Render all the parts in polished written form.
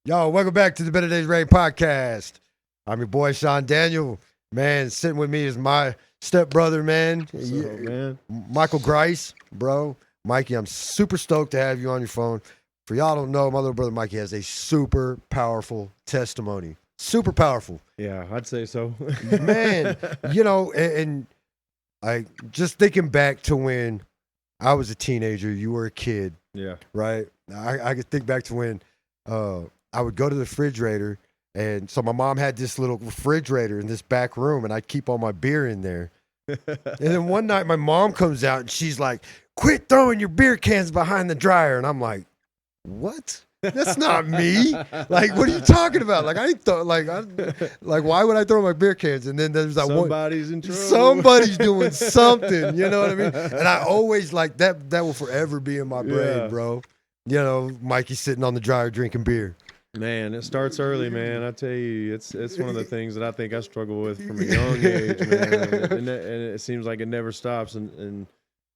Yo, welcome back to the Better Days Rain podcast. I'm your boy Sean Daniel. Man, sitting with me is my stepbrother, man. What's up, man? Michael Grice, bro. Mikey, I'm super stoked to have you on your phone. For y'all don't know, my little brother Mikey has a super powerful testimony. Super powerful. Yeah, I'd say so. Man, and I just thinking back to when I was a teenager, you were a kid, Yeah. right? I could think back to when I would go to the refrigerator, and so my mom had this little refrigerator in this back room, and I'd keep all my beer in there. And then one night, my mom comes out, and she's like, "Quit throwing your beer cans behind the dryer." And I'm like, "What? That's not me. Like, what are you talking about? Like, I ain't like, why would I throw my beer cans?" And then there's that Somebody's in trouble. somebody's doing something. You know what I mean? And I always like that. That will forever be in my brain, Yeah. bro. You know, Mikey sitting on the dryer drinking beer. Man, it starts early, man. I tell you, it's one of the things that I think I struggle with from a young age, man. And it seems like it never stops, and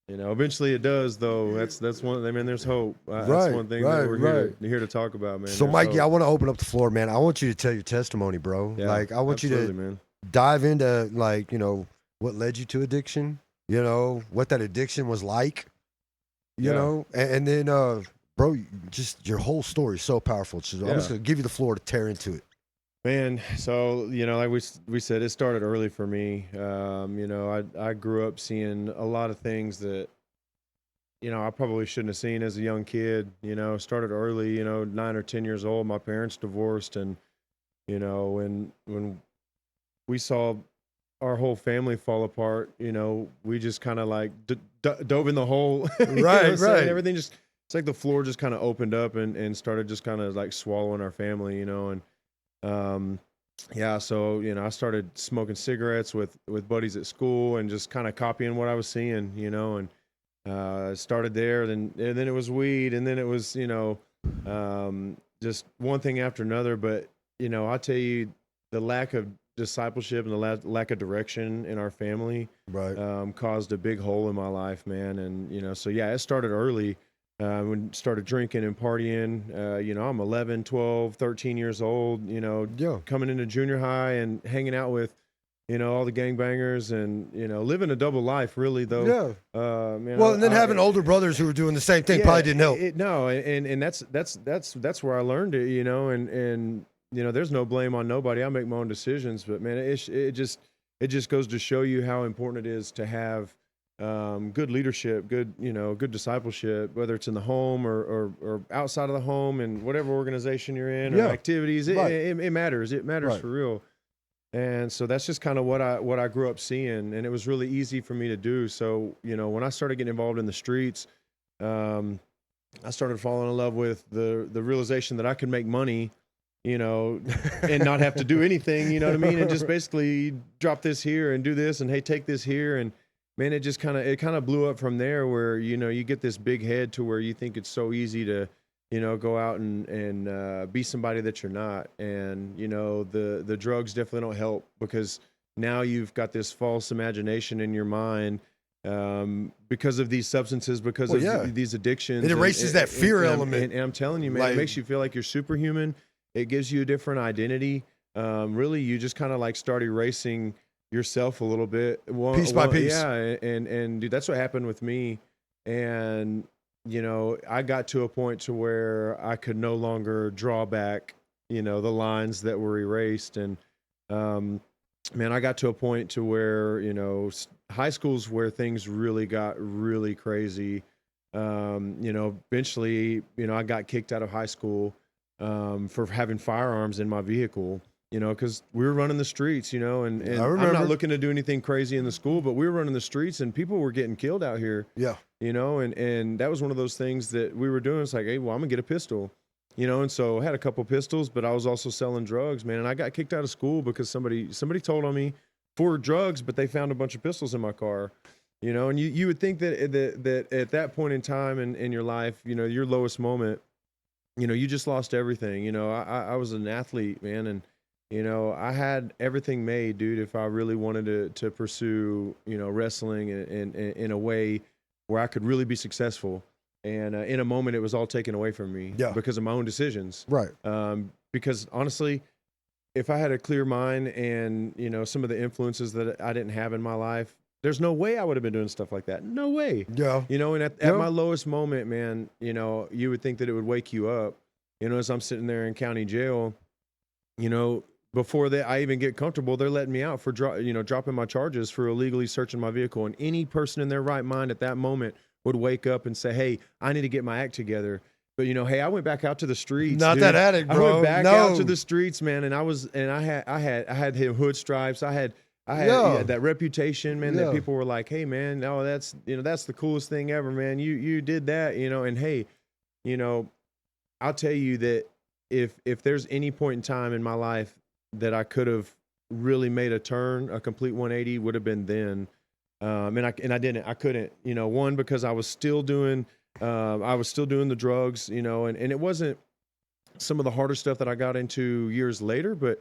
eventually it does, though. That's one. I mean, there's hope. That's one thing that we're here to talk about, man. So, There's Mikey, hope. I want to open up the floor, man. I want you to tell your testimony, bro. Yeah, like, I want you absolutely, to man. dive into, like, what led you to addiction. What that addiction was like. You Yeah. know, and then, bro, just your whole story is so powerful. So I'm just gonna give you the floor to tear into it. Man, so like we said, it started early for me. I grew up seeing a lot of things that I probably shouldn't have seen as a young kid. Started early. 9 or 10 years old. My parents divorced, and when we saw our whole family fall apart, we just kind of like dove in the hole. You know what I'm saying? Right. Everything just it's like the floor just kind of opened up and started just kind of like swallowing our family. And yeah, so I started smoking cigarettes with buddies at school and just kind of copying what I was seeing, and started there. And then it was weed, and then it was just one thing after another. But I tell you, the lack of discipleship and the lack of direction in our family Right. caused a big hole in my life, man. And so yeah, it started early. When started drinking and partying, I'm 11, 12, 13 years old, Yeah. coming into junior high and hanging out with, all the gangbangers and, living a double life really though. Yeah. Man, Well, and then having older brothers who were doing the same thing yeah, probably didn't help. No, and that's where I learned it, and there's no blame on nobody. I make my own decisions, but man, it just goes to show you how important it is to have good leadership, good discipleship, whether it's in the home or outside of the home, and whatever organization you're in or activities. Right. It matters. It matters Right. for real. And so that's just kind of what I grew up seeing, and it was really easy for me to do. So when I started getting involved in the streets, I started falling in love with the realization that I could make money, and not have to do anything, you know what I mean? And just basically drop this here and do this, and hey, take this here. And man, it kind of blew up from there, where, you get this big head to where you think it's so easy to, go out and be somebody that you're not. And, the drugs definitely don't help, because now you've got this false imagination in your mind, because of these substances, because of these addictions. It erases that fear element. And I'm telling you, man, it makes you feel like you're superhuman. It gives you a different identity. Really, you just kind of like start erasing yourself a little bit, Piece by piece. Yeah, and dude, that's what happened with me. And I got to a point to where I could no longer draw back, the lines that were erased. And man, I got to a point to where high school's where things really got really crazy. Eventually, I got kicked out of high school for having firearms in my vehicle. Because we were running the streets, and I'm not looking to do anything crazy in the school, but we were running the streets and people were getting killed out here. Yeah. And that was one of those things that we were doing. It's like, hey, well, I'm gonna get a pistol, and so I had a couple pistols, but I was also selling drugs, man. And I got kicked out of school because somebody told on me for drugs, but they found a bunch of pistols in my car. And you would think that at that point in time in your life, your lowest moment, you just lost everything. I was an athlete, man, and I had everything made, dude, if I really wanted to pursue, wrestling in a way where I could really be successful. And in a moment, it was all taken away from me Yeah. because of my own decisions. Right. Because honestly, if I had a clear mind and, you know, some of the influences that I didn't have in my life, there's no way I would have been doing stuff like that. No way. Yeah. You know, and at my lowest moment, man, you know, you would think that it would wake you up. You know, as I'm sitting there in county jail, you know, before I even get comfortable, they're letting me out for dropping my charges for illegally searching my vehicle. And any person in their right mind at that moment would wake up and say, "Hey, I need to get my act together." But you know, hey, I went back out to the streets. Not dude. that addict, bro. I went back No. out to the streets, man, and I had him hood stripes. I had that reputation, man, that people were like, "Hey, man, no, that's the coolest thing ever, man. You did that, you know." And hey, you know, I'll tell you that if there's any point in time in my life that I could have really made a turn, a complete 180, would have been then. And I didn't. I couldn't. You know, one, because I was still doing the drugs. You know, and it wasn't some of the harder stuff that I got into years later, but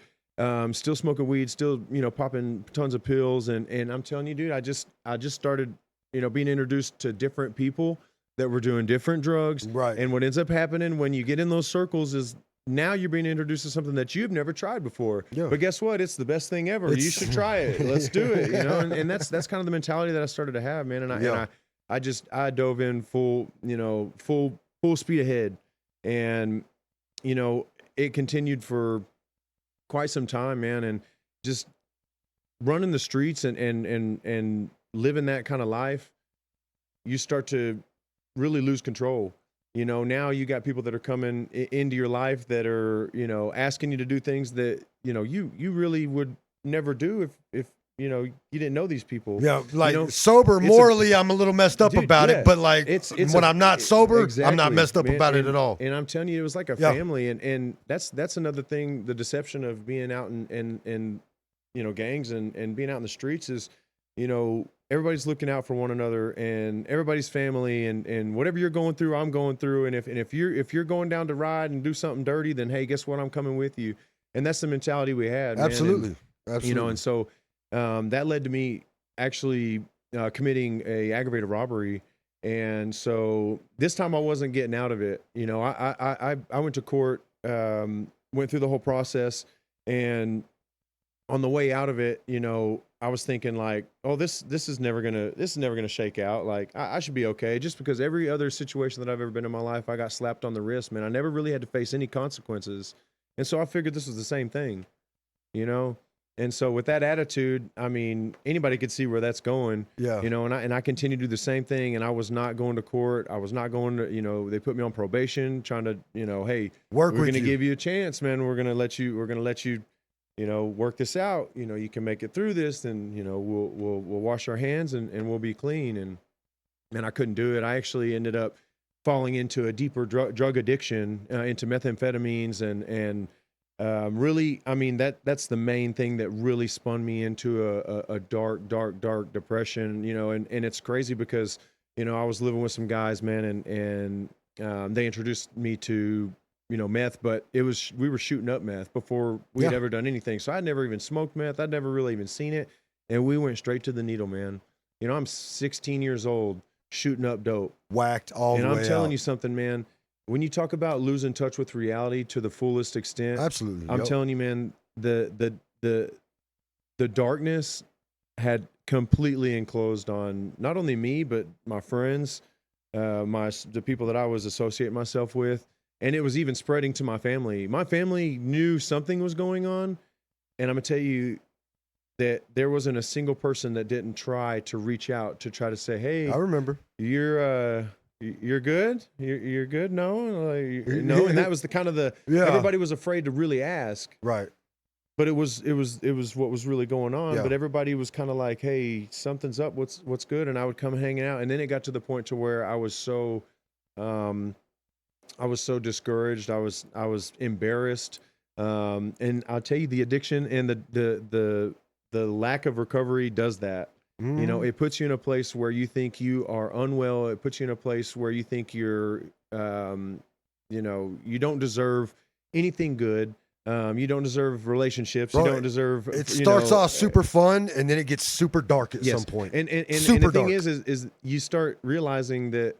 still smoking weed, still, you know, popping tons of pills, and I'm telling you, dude, I just started, you know, being introduced to different people that were doing different drugs. Right. And what ends up happening when you get in those circles is now you're being introduced to something that you've never tried before. Yeah. But guess what? It's the best thing ever. You should try it. Let's do it. You know, and that's kind of the mentality that I started to have, man. And I dove in full speed ahead. And, you know, it continued for quite some time, man. And just running the streets and living that kind of life, you start to really lose control. You know, now you got people that are coming into your life that are, you know, asking you to do things that, you know, you really would never do if you know, you didn't know these people. Yeah, like, you know, sober, morally, I'm a little messed up about it, but like when I'm not sober, I'm not messed up about it at all. And I'm telling you, it was like a family, and that's another thing, the deception of being out in you know, gangs and being out in the streets is, you know, everybody's looking out for one another and everybody's family, and whatever you're going through, I'm going through. And if you're going down to ride and do something dirty, then hey, guess what? I'm coming with you. And that's the mentality we had. Absolutely. Man. You know, and so that led to me actually committing a aggravated robbery. And so this time I wasn't getting out of it. You know, I went to court, went through the whole process, and on the way out of it, you know, I was thinking like, oh, this is never gonna shake out. Like I should be okay, just because every other situation that I've ever been in my life, I got slapped on the wrist, man. I never really had to face any consequences, and so I figured this was the same thing, you know. And so with that attitude, I mean, anybody could see where that's going. Yeah. You know, and I continued to do the same thing, and I was not going to court. I was not going to, you know, they put me on probation, trying to, you know, hey, we're going to give you a chance, man. We're going to let you, you know, work this out. You know, you can make it through this, and, you know, we'll wash our hands and we'll be clean. And man, I couldn't do it. I actually ended up falling into a deeper drug addiction, into methamphetamines, and really, I mean, that's the main thing that really spun me into a dark depression. You know, and it's crazy because, you know, I was living with some guys, man, and they introduced me to, you know, meth, but we were shooting up meth before we'd ever done anything. So I'd never even smoked meth. I'd never really even seen it. And we went straight to the needle, man. You know, I'm 16 years old shooting up dope. Whacked all the way out. And I'm telling you something, man, when you talk about losing touch with reality to the fullest extent, absolutely. I'm telling you, man, the darkness had completely enclosed on not only me, but my friends, the people that I was associating myself with. And it was even spreading to my family. My family knew something was going on. And I'm going to tell you that there wasn't a single person that didn't try to reach out to try to say, hey, I remember. You're good? You're good? No? No. And that was the kind of everybody was afraid to really ask. Right. But it was what was really going on. Yeah. But everybody was kind of like, hey, something's up. What's good? And I would come hanging out. And then it got to the point to where I was so discouraged. I was embarrassed. And I'll tell you, the addiction and the lack of recovery does that. You know, it puts you in a place where you think you are unwell. It puts you in a place where you think you're, you know, you don't deserve anything good. You don't deserve relationships. Bro, you don't deserve. It starts off super fun, and then it gets super dark at some point. And super the thing dark. is you start realizing that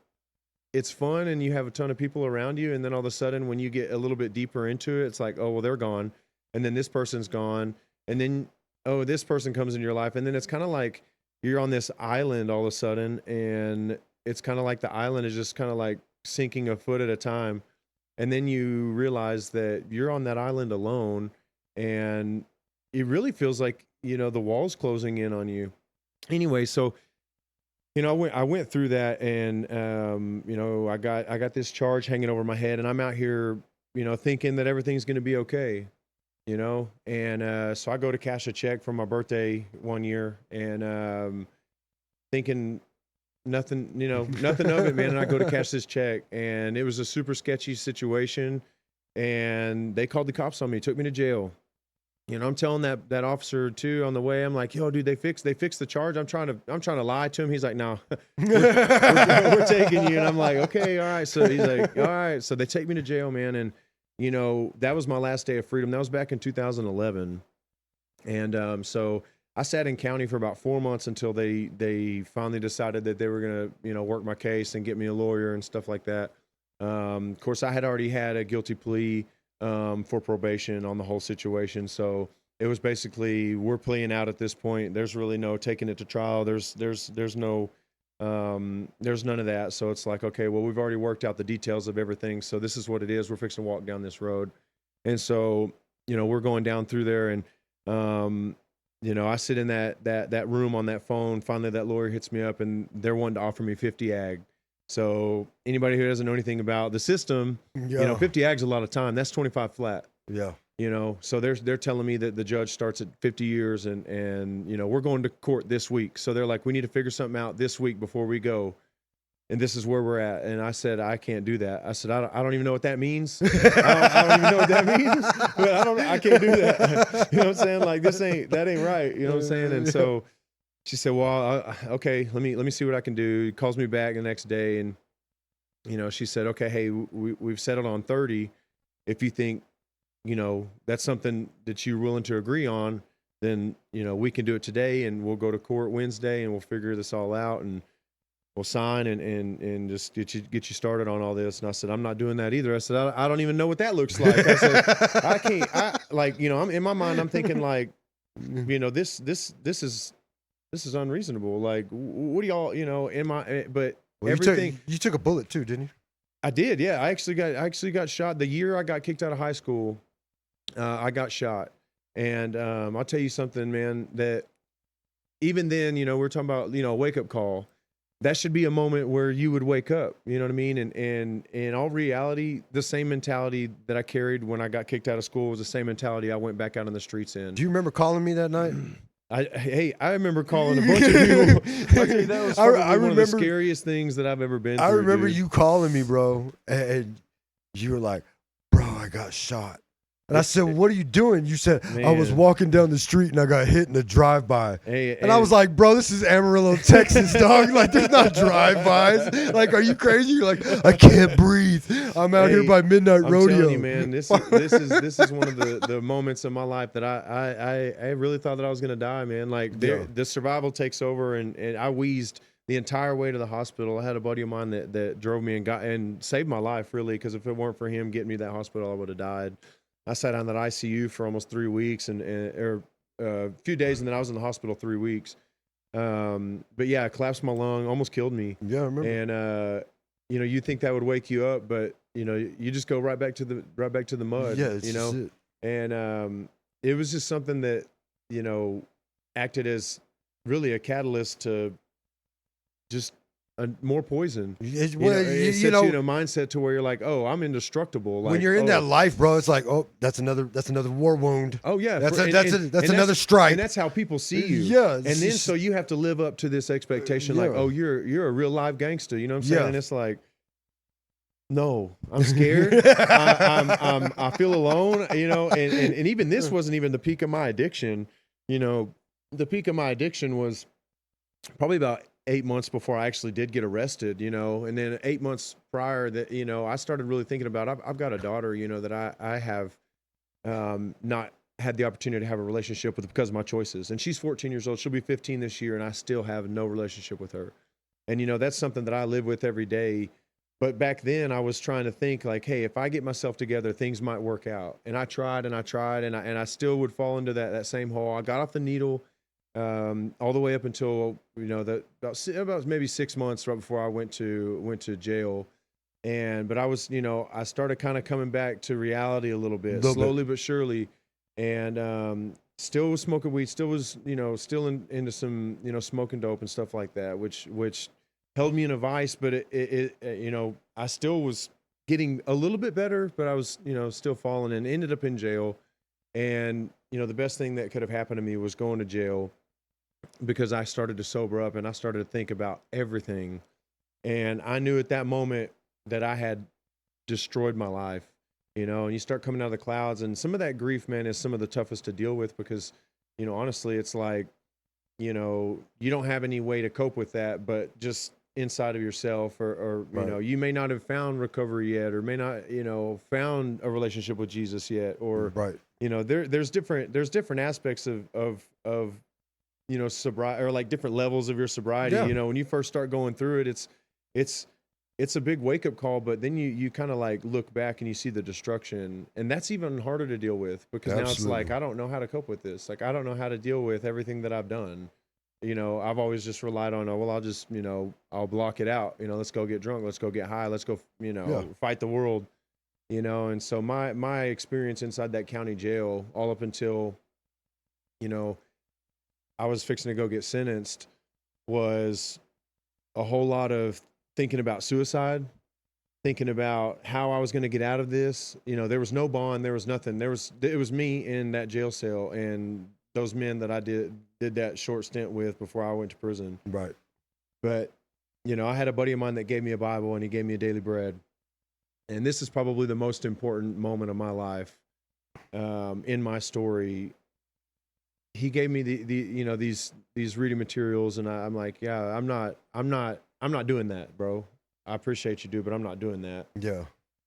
it's fun and you have a ton of people around you, and then all of a sudden when you get a little bit deeper into it, it's like, oh well, they're gone, and then this person's gone, and then oh, this person comes in your life, and then it's kind of like you're on this island all of a sudden, and it's kind of like the island is just kind of like sinking a foot at a time, and then you realize that you're on that island alone, and it really feels like, the walls closing in on you. Anyway, so I went through that, and I got this charge hanging over my head, and I'm out here, thinking that everything's going to be okay, and so I go to cash a check for my birthday one year, and thinking nothing, nothing of it, man. And I go to cash this check, and it was a super sketchy situation, and they called the cops on me, took me to jail. I'm telling that officer too on the way. I'm like, yo, dude, they fixed the charge. I'm trying to lie to him. He's like, no, we're taking you. And I'm like, okay, all right. So he's like, all right. So they take me to jail, man. And that was my last day of freedom. That was back in 2011. And so I sat in county for about 4 months until they finally decided that they were gonna work my case and get me a lawyer and stuff like that. Of course, I had already had a guilty plea for probation on the whole situation. So it was basically, we're playing out at this point. There's really no taking it to trial. There's no, there's none of that. So it's like, okay, well, we've already worked out the details of everything. So this is what it is. We're fixing to walk down this road. And so, we're going down through there, and, I sit in that room on that phone. Finally, that lawyer hits me up, and they're wanting to offer me 50 ag. So anybody who doesn't know anything about the system, 50 ag's a lot of time. That's 25 flat. Yeah. So they're telling me that the judge starts at 50 years, and we're going to court this week. So they're like, we need to figure something out this week before we go. And this is where we're at. And I said, I can't do that. I said, I don't even know what that means. I don't even know what that means, but I can't do that. You know what I'm saying? Like, that ain't right. You know what I'm saying? And so she said, well, okay, let me see what I can do. He calls me back the next day, and, she said, okay, hey, we've settled on 30. If you think, that's something that you're willing to agree on, then, we can do it today, and we'll go to court Wednesday, and we'll figure this all out, and we'll sign and just get you started on all this. And I said, I'm not doing that either. I said, I don't even know what that looks like. I said, I can't, I'm in my mind, I'm thinking like, this is unreasonable. Like, what do y'all, but well, everything. You took a bullet too, didn't you? I did. Yeah. I actually got shot the year I got kicked out of high school. I got shot. And, I'll tell you something, man, that even then, we're talking about, a wake up call. That should be a moment where you would wake up, you know what I mean? And in all reality, the same mentality that I carried when I got kicked out of school was the same mentality I went back out on the streets in. Do you remember calling me that night? I remember calling a bunch of people. That was probably one of the scariest things that I've ever been through. I remember dude. you calling me, bro, and you were like, bro, I got shot. And I said, what are you doing? You said, man, I was walking down the street and I got hit in a drive-by. And I was like, bro, this is Amarillo, Texas, dog. Like, there's not drive-bys. Like, are you crazy? You're like, I can't breathe. I'm out here by Midnight Rodeo. I'm telling you, man, this is one of the moments of my life that I really thought that I was going to die, man. Like, the survival takes over, and I wheezed the entire way to the hospital. I had a buddy of mine that drove me and saved my life, really, because if it weren't for him getting me to that hospital, I would have died. I sat on that ICU for almost 3 weeks or a few days, and then I was in the hospital 3 weeks. But yeah, I collapsed my lung, almost killed me. Yeah, I remember. And you think that would wake you up, but you just go right back to the mud. Yeah, it's just it. And it was just something that acted as really a catalyst to just more poison. It sets you in a mindset to where you're like, oh, I'm indestructible. Like, when you're in that life, bro, it's like, oh, that's another war wound. Oh yeah, that's another strike. And that's how people see you. Yeah, and then so you have to live up to this expectation, like, oh, you're a real live gangster. You know what I'm saying? And it's like, no, I'm scared. I feel alone. And even this wasn't even the peak of my addiction. The peak of my addiction was probably about 8 months before I actually did get arrested, and then 8 months prior that, I started really thinking about, I've got a daughter, that I have not had the opportunity to have a relationship with because of my choices. And she's 14 years old. She'll be 15 this year. And I still have no relationship with her. And, that's something that I live with every day. But back then I was trying to think like, hey, if I get myself together, things might work out. And I tried and I tried and I still would fall into that same hole. I got off the needle all the way up until, you know, about maybe 6 months right before I went to jail. But I was, you know, I started kind of coming back to reality a little bit, slowly but surely. And still was smoking weed, still was, you know, still into some, you know, smoking dope and stuff like that, which held me in a vice. But you know, I still was getting a little bit better, but I was, you know, still falling, and ended up in jail. And, you know, the best thing that could have happened to me was going to jail, because I started to sober up and I started to think about everything. And I knew at that moment that I had destroyed my life, you know. And you start coming out of the clouds, and some of that grief, man, is some of the toughest to deal with, because, you know, honestly, it's like, you know, you don't have any way to cope with that, but just inside of yourself, or you know, you may not have found recovery yet, or may not, you know, found a relationship with Jesus yet, or, you know, there's different aspects of you know, sobriety, or like different levels of your sobriety. You know, when you first start going through it, it's a big wake up call, but then you kind of like look back and you see the destruction, and that's even harder to deal with, because now it's like, I don't know how to cope with this. Like, I don't know how to deal with everything that I've done. You know, I've always just relied on, oh, well, I'll just, you know, I'll block it out. You know, let's go get drunk. Let's go get high. Let's go, you know, fight the world, you know. And so my experience inside that county jail, all up until, you know, I was fixing to go get sentenced, was a whole lot of thinking about suicide, thinking about how I was going to get out of this. You know, there was no bond, there was nothing. It was me in that jail cell, and those men that I did that short stint with before I went to prison. Right. But, you know, I had a buddy of mine that gave me a Bible, and he gave me a daily bread. And this is probably the most important moment of my life, in my story. He gave me the you know, these reading materials, and I'm like, yeah, I'm not doing that, bro. I appreciate you, dude, but I'm not doing that. Yeah.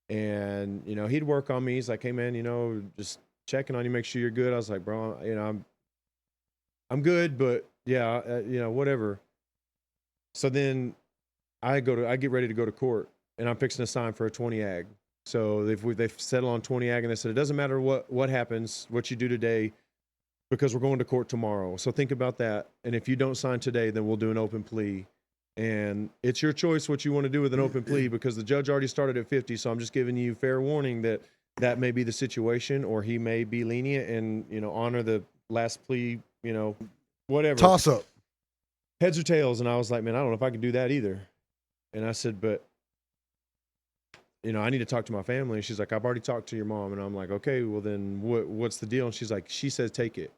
And, you know, he'd work on me. He's like, hey, man, you know, just checking on you, make sure you're good. I was like, bro, you know, I'm good, but yeah, you know, whatever. So then I get ready to go to court, and I'm fixing to sign for a 20 ag. So they've settled on 20 ag, and they said, it doesn't matter what happens, what you do today, because we're going to court tomorrow. So think about that. And if you don't sign today, then we'll do an open plea. And it's your choice what you want to do with an open plea, because the judge already started at 50. So I'm just giving you fair warning that may be the situation, or he may be lenient and, you know, honor the last plea, you know, whatever. Toss up. Heads or tails. And I was like, man, I don't know if I can do that either. And I said, but, you know, I need to talk to my family. And she's like, I've already talked to your mom. And I'm like, okay, well then what's the deal? And she's like, she says, take it.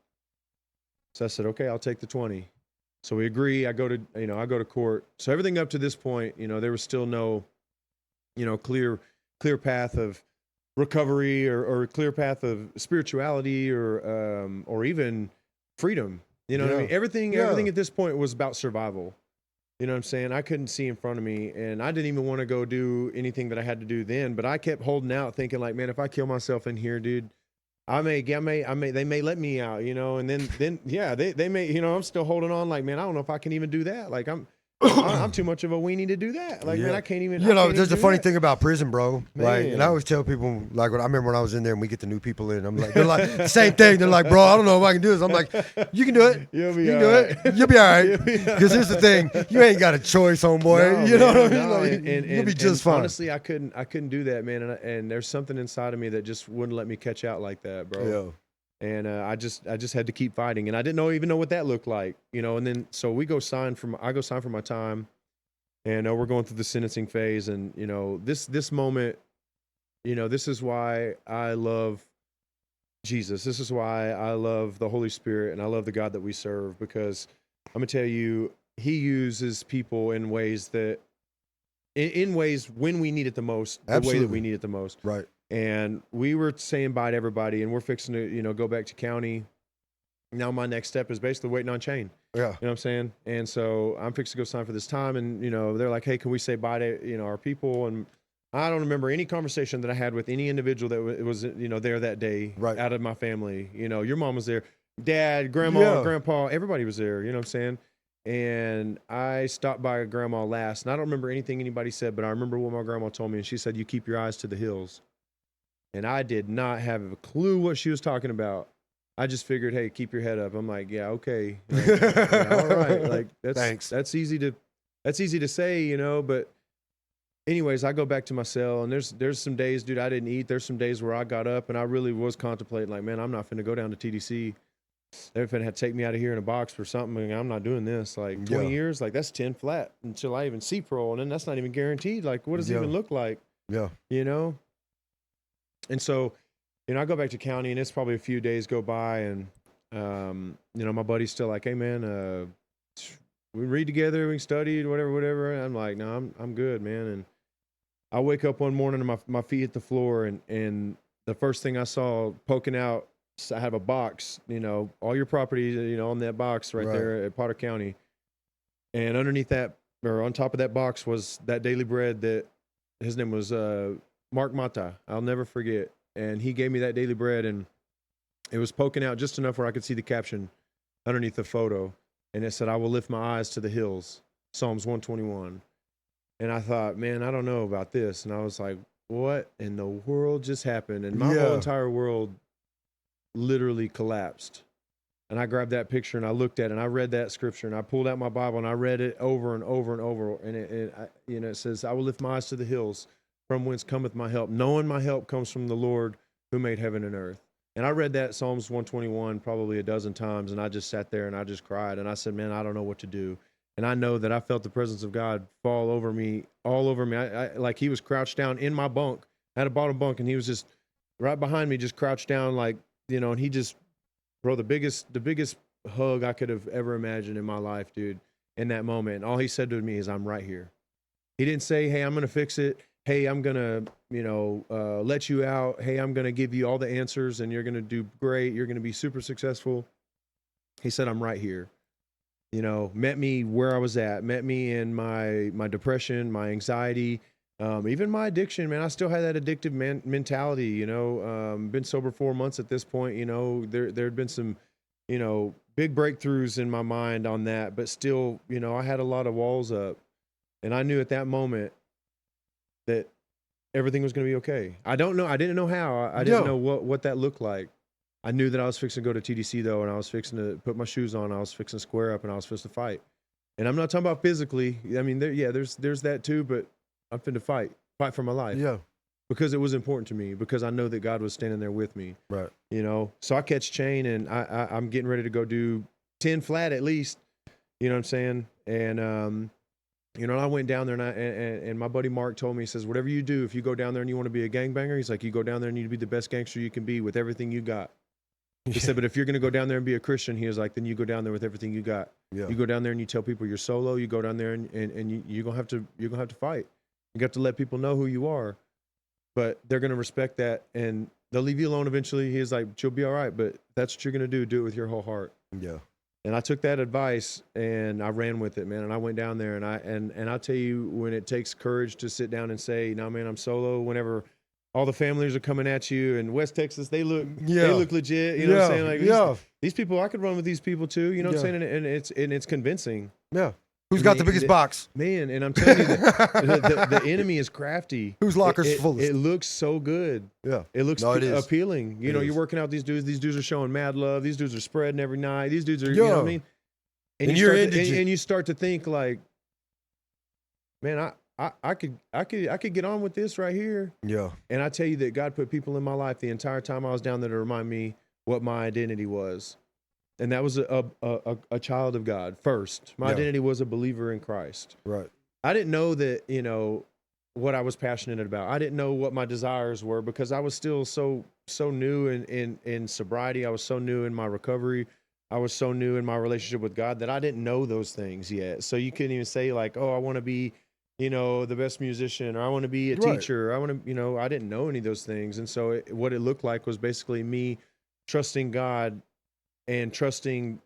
So I said, okay, I'll take the 20. So we agree. I go to court. So everything up to this point, you know, there was still no, you know, clear path of recovery, or clear path of spirituality, or even freedom. You know what I mean? Everything at this point was about survival. You know what I'm saying? I couldn't see in front of me, and I didn't even want to go do anything that I had to do then, but I kept holding out, thinking like, man, if I kill myself in here, dude, they may let me out, you know. And then yeah, they may, you know, I'm still holding on, like, man, I don't know if I can even do that. Like, I'm too much of a weenie to do that. Like, man, I can't even. You know, there's a funny thing about prison, bro. Man. Like, and I always tell people, like, I remember when I was in there and we get the new people in, I'm like, they're like, same thing. They're like, bro, I don't know if I can do this. I'm like, you can do it. You'll be you can all do right. it. You'll be all right. Because here's the thing, you ain't got a choice, homeboy. No, you know man, what I mean? no, Like, you'll be just fine. Honestly, I couldn't do that, man. And there's something inside of me that just wouldn't let me catch out like that, bro. Yeah. And I just had to keep fighting, and I didn't even know what that looked like, you know. And then so I go sign for my time, and we're going through the sentencing phase, and you know, this moment, you know, this is why I love Jesus. This is why I love the Holy Spirit, and I love the God that we serve, because I'm gonna tell you, He uses people in ways that, in ways when we need it the most, the way that we need it the most, Right. And we were saying bye to everybody, and we're fixing to, you know, go back to county. Now my next step is basically waiting on chain. Yeah. You know what I'm saying? And so I'm fixing to go sign for this time, and, you know, they're like, hey, can we say bye to, you know, our people? And I don't remember any conversation that I had with any individual that was, you know, there that day, Right. out of my family. You know, your mom was there, dad, grandma, grandpa, everybody was there, you know what I'm saying? and I stopped by grandma last. And I don't remember anything anybody said, but I remember what my grandma told me. And she said, "You keep your eyes to the hills." And I did not have a clue what she was talking about. I just figured, hey, keep your head up. I'm like, yeah, okay. Like, yeah, all right. Like Thanks. that's easy to say, you know, but anyways, I go back to my cell, and there's some days, dude, I didn't eat. There's some days where I got up and I really was contemplating, like, man, I'm not finna go down to TDC. They're finna have to take me out of here in a box for something. And I'm not doing this. Like 20 years, like that's 10 flat until I even see parole, and then that's not even guaranteed. Like, what does it even look like? Yeah. You know? And so, you know, I go back to county, and it's probably a few days go by, and you know, my buddy's still like, "Hey, man, we read together, we study, whatever." And I'm like, "No, I'm good, man." And I wake up one morning, and my feet hit the floor, and the first thing I saw poking out, I have a box, you know, all your property, you know, on that box right there at Potter County, and underneath that, or on top of that box, was that daily bread that his name was Mark Mata. I'll never forget. And he gave me that daily bread, and it was poking out just enough where I could see the caption underneath the photo. And it said, "I will lift my eyes to the hills," Psalms 121. And I thought, man, I don't know about this. And I was like, what in the world just happened? And my whole entire world literally collapsed. And I grabbed that picture and I looked at it and I read that scripture and I pulled out my Bible and I read it over and over and over. And it says, "I will lift my eyes to the hills from whence cometh my help, knowing my help comes from the Lord who made heaven and earth." And I read that Psalms 121 probably a dozen times, and I just sat there and I just cried. And I said, man, I don't know what to do. And I know that I felt the presence of God fall over me, all over me. I like he was crouched down in my bunk. I had a bottom bunk, and he was just right behind me, just crouched down, like, you know, and he just, bro, the biggest hug I could have ever imagined in my life, dude, in that moment. And all he said to me is, "I'm right here." He didn't say, "Hey, I'm going to fix it. Hey, I'm going to, you know, let you out. Hey, I'm going to give you all the answers and you're going to do great. You're going to be super successful." He said, "I'm right here." You know, met me where I was at, met me in my depression, my anxiety, even my addiction, man. I still had that addictive mentality, you know, been sober 4 months at this point. You know, there'd been some, you know, big breakthroughs in my mind on that, but still, you know, I had a lot of walls up, and I knew at that moment that everything was going to be okay. I didn't know how. I didn't know what that looked like. I knew that I was fixing to go to TDC though, and I was fixing to put my shoes on. I was fixing to square up, and I was supposed to fight. And I'm not talking about physically. I mean, there's that too, but I'm finna fight for my life. Yeah. Because it was important to me, because I know that God was standing there with me. Right. You know, so I catch chain, and I'm getting ready to go do 10 flat at least. You know what I'm saying? And you know, I went down there, and my buddy Mark told me, he says, "Whatever you do, if you go down there and you want to be a gangbanger," he's like, "you go down there and you need to be the best gangster you can be with everything you got." He said, "But if you're going to go down there and be a Christian," he was like, "then you go down there with everything you got. Yeah. You go down there and you tell people you're solo. You go down there and you're gonna have to fight. You have to let people know who you are, but they're going to respect that, and they'll leave you alone eventually." He's like, "But you'll be all right. But that's what you're going to do. Do it with your whole heart." Yeah. And I took that advice and I ran with it, man. And I went down there, and I'll tell you, when it takes courage to sit down and say, "No, man, I'm solo," whenever all the families are coming at you, and West Texas, they look legit. You know what I'm saying? Like these people, I could run with these people too. You know what I'm saying? And it's convincing. Yeah. Who's got the biggest box? Man, and I'm telling you, the enemy is crafty. Whose locker's fullest? It looks so good. Yeah. It looks appealing. You know, is. you're working out these dudes. These dudes are showing mad love. These dudes are spreading every night. These dudes are, you know what I mean? And you start to think like, man, I could get on with this right here. Yeah. And I tell you that God put people in my life the entire time I was down there to remind me what my identity was. And that was a child of God first. My identity was a believer in Christ. Right. I didn't know that, you know, what I was passionate about. I didn't know what my desires were, because I was still so new in sobriety. I was so new in my recovery. I was so new in my relationship with God that I didn't know those things yet. So you couldn't even say like, "Oh, I want to be, you know, the best musician," or "I want to be a teacher." I want to, you know, I didn't know any of those things. And so what it looked like was basically me trusting God and trusting,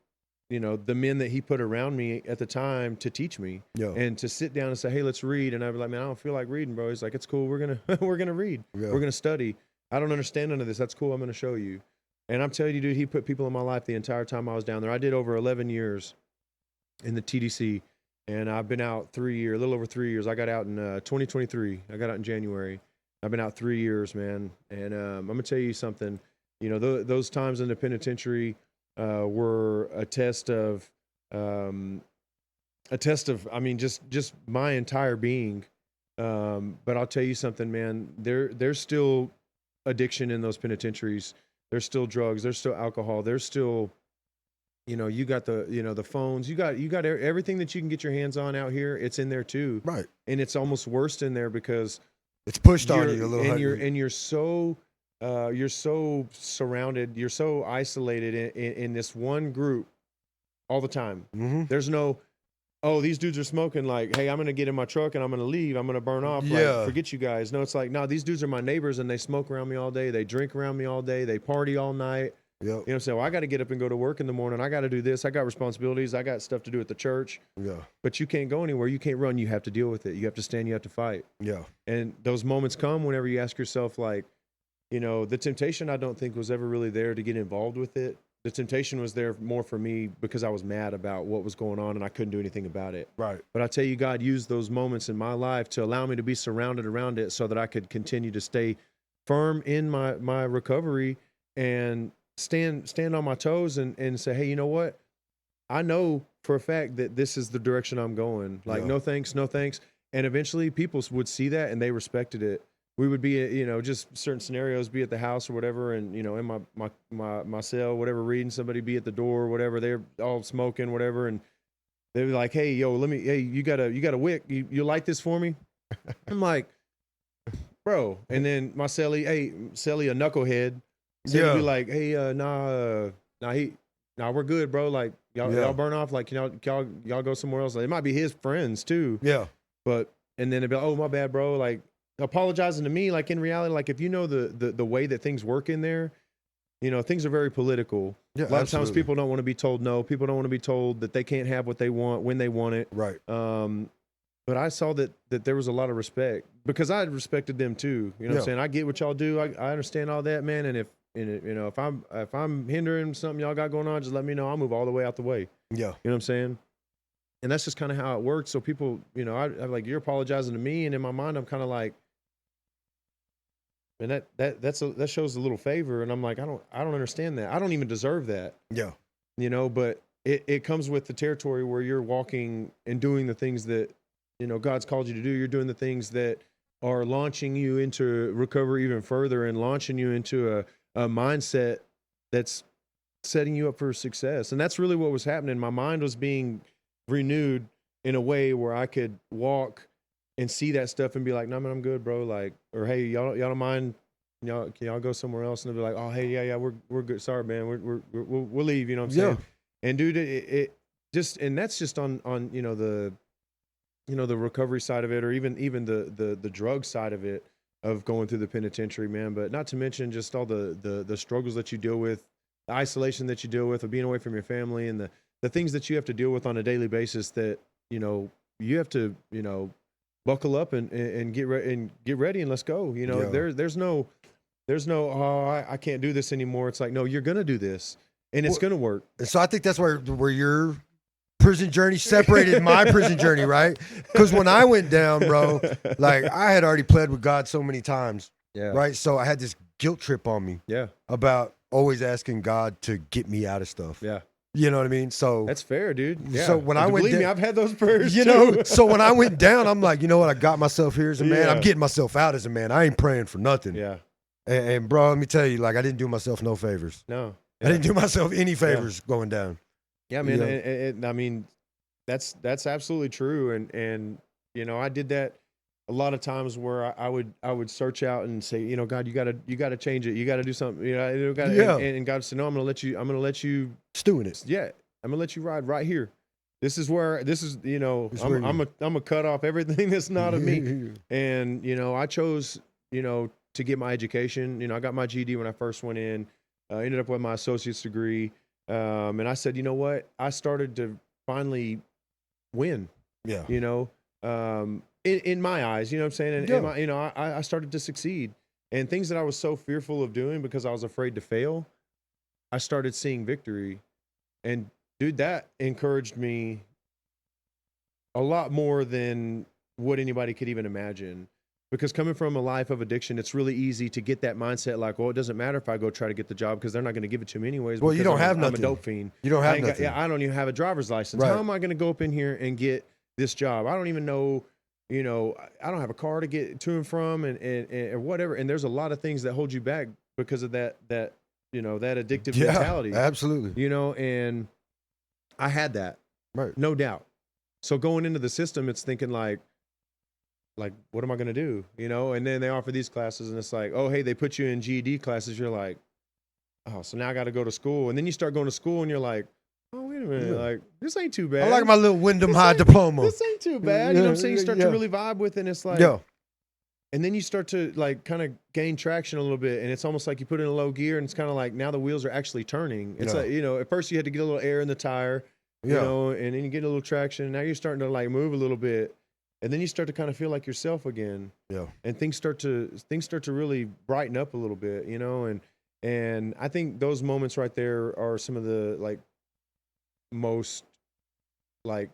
you know, the men that he put around me at the time to teach me, and to sit down and say, "Hey, let's read." And I'd be like, "Man, I don't feel like reading, bro." He's like, "It's cool. We're going to read. We're going to study. I don't understand none of this. That's cool. I'm going to show you." And I'm telling you, dude, he put people in my life the entire time I was down there. I did over 11 years in the TDC, and I've been out 3 years, a little over 3 years. I got out in 2023. I got out in January. I've been out 3 years, man. And I'm gonna tell you something. You know, those times in the penitentiary were a test of, I mean, just my entire being. But I'll tell you something, man. There's still addiction in those penitentiaries. There's still drugs. There's still alcohol. There's still, you know, you got the phones. You got everything that you can get your hands on out here. It's in there too, Right. and it's almost worse in there because It's pushed on you a little. you're so surrounded. You're so isolated in this one group all the time. Mm-hmm. There's no, oh, these dudes are smoking. Like, hey, I'm gonna get in my truck and I'm gonna leave. I'm gonna burn off. Yeah. Like, forget you guys. No, it's like, no, these dudes are my neighbors and they smoke around me all day. They drink around me all day. They party all night. Yep. You know what I'm saying? Well, I got to get up and go to work in the morning. I got to do this. I got responsibilities. I got stuff to do at the church. Yeah. But you can't go anywhere. You can't run. You have to deal with it. You have to stand. You have to fight. Yeah. And those moments come whenever you ask yourself, like, you know, the temptation I don't think was ever really there to get involved with it. The temptation was there more for me because I was mad about what was going on and I couldn't do anything about it. Right. But I tell you, God used those moments in my life to allow me to be surrounded around it so that I could continue to stay firm in my recovery and stand on my toes and say, hey, you know what? I know for a fact that this is the direction I'm going. Like, Yeah. no thanks. And eventually people would see that and they respected it. We would be, you know, just certain scenarios, be at the house or whatever, and, you know, in my cell, whatever, reading, somebody be at the door, whatever, they're all smoking, whatever, and they'd be like, hey, yo, hey, you got a wick, you light this for me? I'm like, bro. And then my celly, a knucklehead, so be like, hey, nah, we're good, bro. Like, y'all burn off. Like, y'all go somewhere else. Like, it might be his friends too. Yeah. But, and then they'd be like, oh, my bad, bro. Like, apologizing to me. Like, in reality, like, if you know the way that things work in there, you know, things are very political. Yeah. A lot of absolutely. times people don't want to be told no. People don't want to be told that they can't have what they want when they want it. Right. But I saw that there was a lot of respect because I respected them too. You know what I'm saying? I get what y'all do. I understand all that, man. And if I'm hindering something y'all got going on, just let me know. I'll move all the way out the way. Yeah. You know what I'm saying? And that's just kind of how it works. So people, you know, I'm like, you're apologizing to me, and in my mind, I'm kind of like, and that shows a little favor, and I'm like, I don't understand that. I don't even deserve that. Yeah. You know, but it comes with the territory where you're walking and doing the things that, you know, God's called you to do. You're doing the things that are launching you into recovery even further and launching you into a mindset that's setting you up for success. And that's really what was happening. My mind was being renewed in a way where I could walk and see that stuff and be like, no, man, I'm good, bro. Like, or, hey, y'all don't mind, can y'all go somewhere else? And they'll be like, oh, hey, yeah, we're good. Sorry, man. We'll leave. You know what I'm saying? And dude, it just, and that's just on, you know, the recovery side of it, or even the drug side of it, of going through the penitentiary, man. But not to mention just all the struggles that you deal with, the isolation that you deal with, of being away from your family, and the things that you have to deal with on a daily basis that, you know, you have to, you know, buckle up and get ready and let's go. You know, there's no, oh, I can't do this anymore. It's like, no, you're going to do this and it's going to work. So I think that's where your prison journey separated my prison journey, right? Because when I went down, bro, like, I had already pled with God so many times. Yeah. Right. So I had this guilt trip on me. Yeah. About always asking God to get me out of stuff. Yeah. You know what I mean? So that's fair, dude. Yeah. So when I went, believe me, I've had those prayers. You know, so when I went down, I'm like, you know what? I got myself here as a man. Yeah. I'm getting myself out as a man. I ain't praying for nothing. Yeah. And bro, let me tell you, like, I didn't do myself no favors. No. Yeah. I didn't do myself any favors going down. Yeah, man. You know? I mean, that's absolutely true. And you know, I did that a lot of times where I would search out and say, you know, God, you gotta change it. You gotta do something. You know, and God said, no, I'm gonna let you stew in it. Yeah, I'm gonna let you ride right here. This is, you know, I'm gonna cut off everything that's not of me. And, you know, I chose, you know, to get my education. You know, I got my GED when I first went in, ended up with my associate's degree. And I said, you know what? I started to finally win. Yeah. You know, in my eyes, you know what I'm saying? And you know, I started to succeed. And things that I was so fearful of doing because I was afraid to fail, I started seeing victory. And dude, that encouraged me a lot more than what anybody could even imagine. Because coming from a life of addiction, it's really easy to get that mindset like, well, it doesn't matter if I go try to get the job because they're not going to give it to me anyways. Well, you Because don't have I'm a nothing. dope fiend. You don't I have ain't got, nothing. yeah, I don't even have a driver's license. Right. How am I going to go up in here and get this job? I don't even know, I don't have a car to get to and from and or whatever. And there's a lot of things that hold you back because of that addictive Yeah, mentality, absolutely. and I had that, Right. no doubt. So going into the system, it's thinking like, what am I going to do? And then they offer these classes and it's like, oh, hey, they put you in GED classes. You're like, oh, so now I got to go to school. And then you start going to school and you're like, oh, wait a minute. Yeah. Like, this ain't too bad. I like my little Wyndham This High ain't- diploma. This ain't too bad. You know what I'm saying? You start Yeah. to really vibe with it and it's like, Yeah. and then you start to like kind of gain traction a little bit. And it's almost like you put in a low gear and it's kind of like now the wheels are actually turning. It's Yeah. like, at first you had to get a little air in the tire, Yeah. and then you get a little traction. And now you're starting to like move a little bit. And then you start to kind of feel like yourself again. Yeah. And things start to really brighten up a little bit, and I think those moments right there are some of the like most like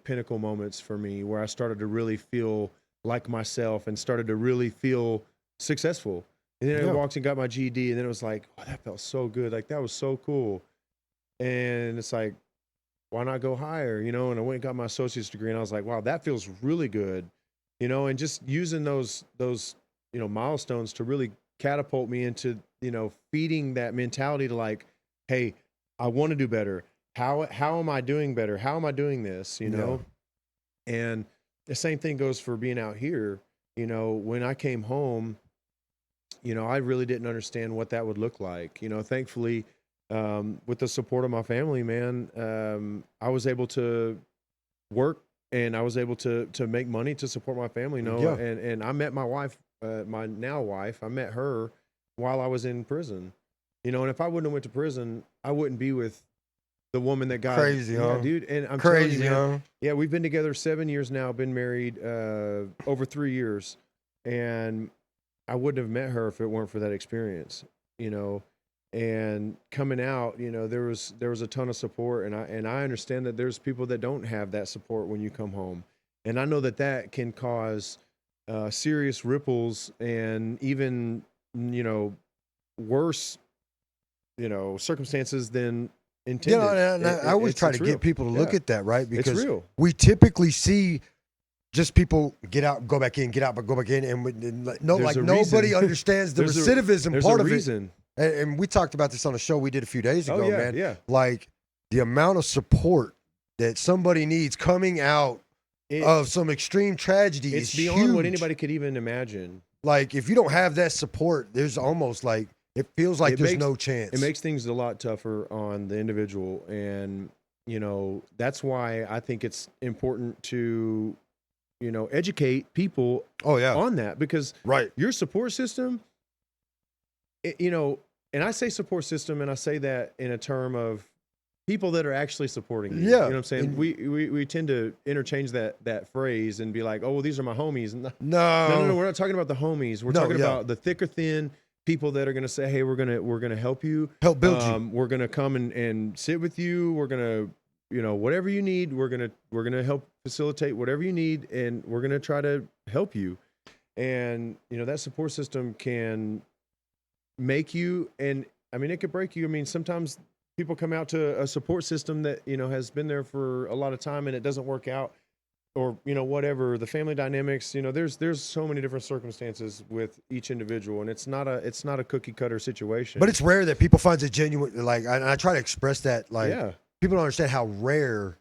pinnacle moments for me where I started to really feel like myself and started to really feel successful. And then I Yeah. walked and got my GED and then it was like, oh, that felt so good. Like that was so cool. And it's like, why not go higher? And I went and got my associate's degree and I was like, wow, that feels really good. And just using those milestones to really catapult me into, feeding that mentality to like, hey, I want to do better. How am I doing better? How am I doing this? And the same thing goes for being out here. When I came home, I really didn't understand what that would look like. Thankfully, with the support of my family, man, I was able to work and I was able to make money to support my family. Yeah. And I met my wife, my now wife. I met her while I was in prison. And if I wouldn't have went to prison, I wouldn't be with the woman that got Crazy, huh? dude. And I'm Crazy, telling you, man, huh? yeah, we've been together 7 years now. Been married over 3 years, and I wouldn't have met her if it weren't for that experience. And coming out, there was a ton of support, and I understand that there's people that don't have that support when you come home, and I know that can cause serious ripples and even worse circumstances than intended. And I always try to real. get people to look at that, right? It's Because real. we typically see just people get out, go back in, get out, but go back in, and There's like a nobody reason. understands the There's recidivism There's part a of reason. it. And we talked about this on a show we did a few days ago, Oh yeah, man. yeah. Like the amount of support that somebody needs coming out of some extreme tragedy It's is beyond huge. what anybody could even imagine. Like if you don't have that support, there's almost like it feels like there's no chance. It makes things a lot tougher on the individual, and that's why I think it's important to educate people on that, because right. your support system, and I say support system and I say that in a term of people that are actually supporting you. Yeah. You know what I'm saying? And we tend to interchange that phrase and be like, oh, well, these are my homies. No, We're not talking about the homies. We're talking about the thick or thin people that are going to say, hey, we're going to help you. Help build you. We're going to come and sit with you. We're going to, whatever you need, we're going to help facilitate whatever you need. And we're going to try to help you. And, that support system can make you, and I mean, it could break you. I mean, sometimes people come out to a support system that, has been there for a lot of time and it doesn't work out, or, whatever, the family dynamics, there's so many different circumstances with each individual, and it's not a cookie cutter situation. But it's rare that people find it genuine. Like, I try to express that. Like, people don't understand how rare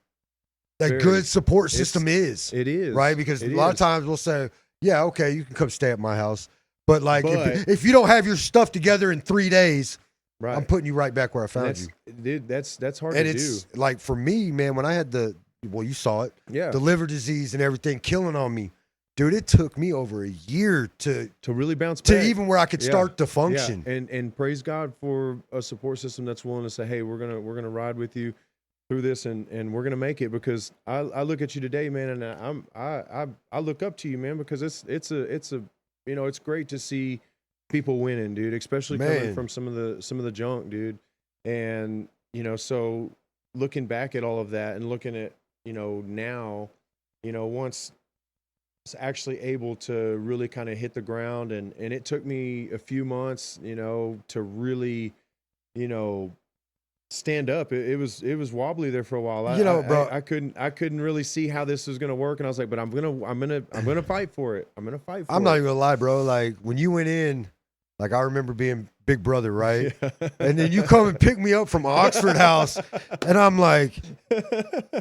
that good support system is. It is. Right? Because a lot of times we'll say, yeah, okay, you can come stay at my house. But like, if you don't have your stuff together in 3 days, right, I'm putting you right back where I found you. Dude, that's hard and to it's do. Like for me, man, when I had you saw it, the liver disease and everything killing on me, dude, it took me over a year to really bounce back, to even where I could start to function. Yeah. And praise God for a support system that's willing to say, hey, we're gonna ride with you through this, and we're gonna make it. Because I look at you today, man, and I look up to you, man, because it's great to see people winning, dude, especially coming from some of the junk, dude. And so looking back at all of that and looking at now, once I was actually able to really kind of hit the ground, and it took me a few months, to really, you know, stand up. It was wobbly there for a while. I, You know, I bro, I couldn't really see how this was gonna work, and I was like, but I'm gonna fight for it. I'm gonna fight for I'm not it. even gonna lie, bro. Like when you went in, like I remember being big brother, right? Yeah. And then you come and pick me up from Oxford House, and I'm like,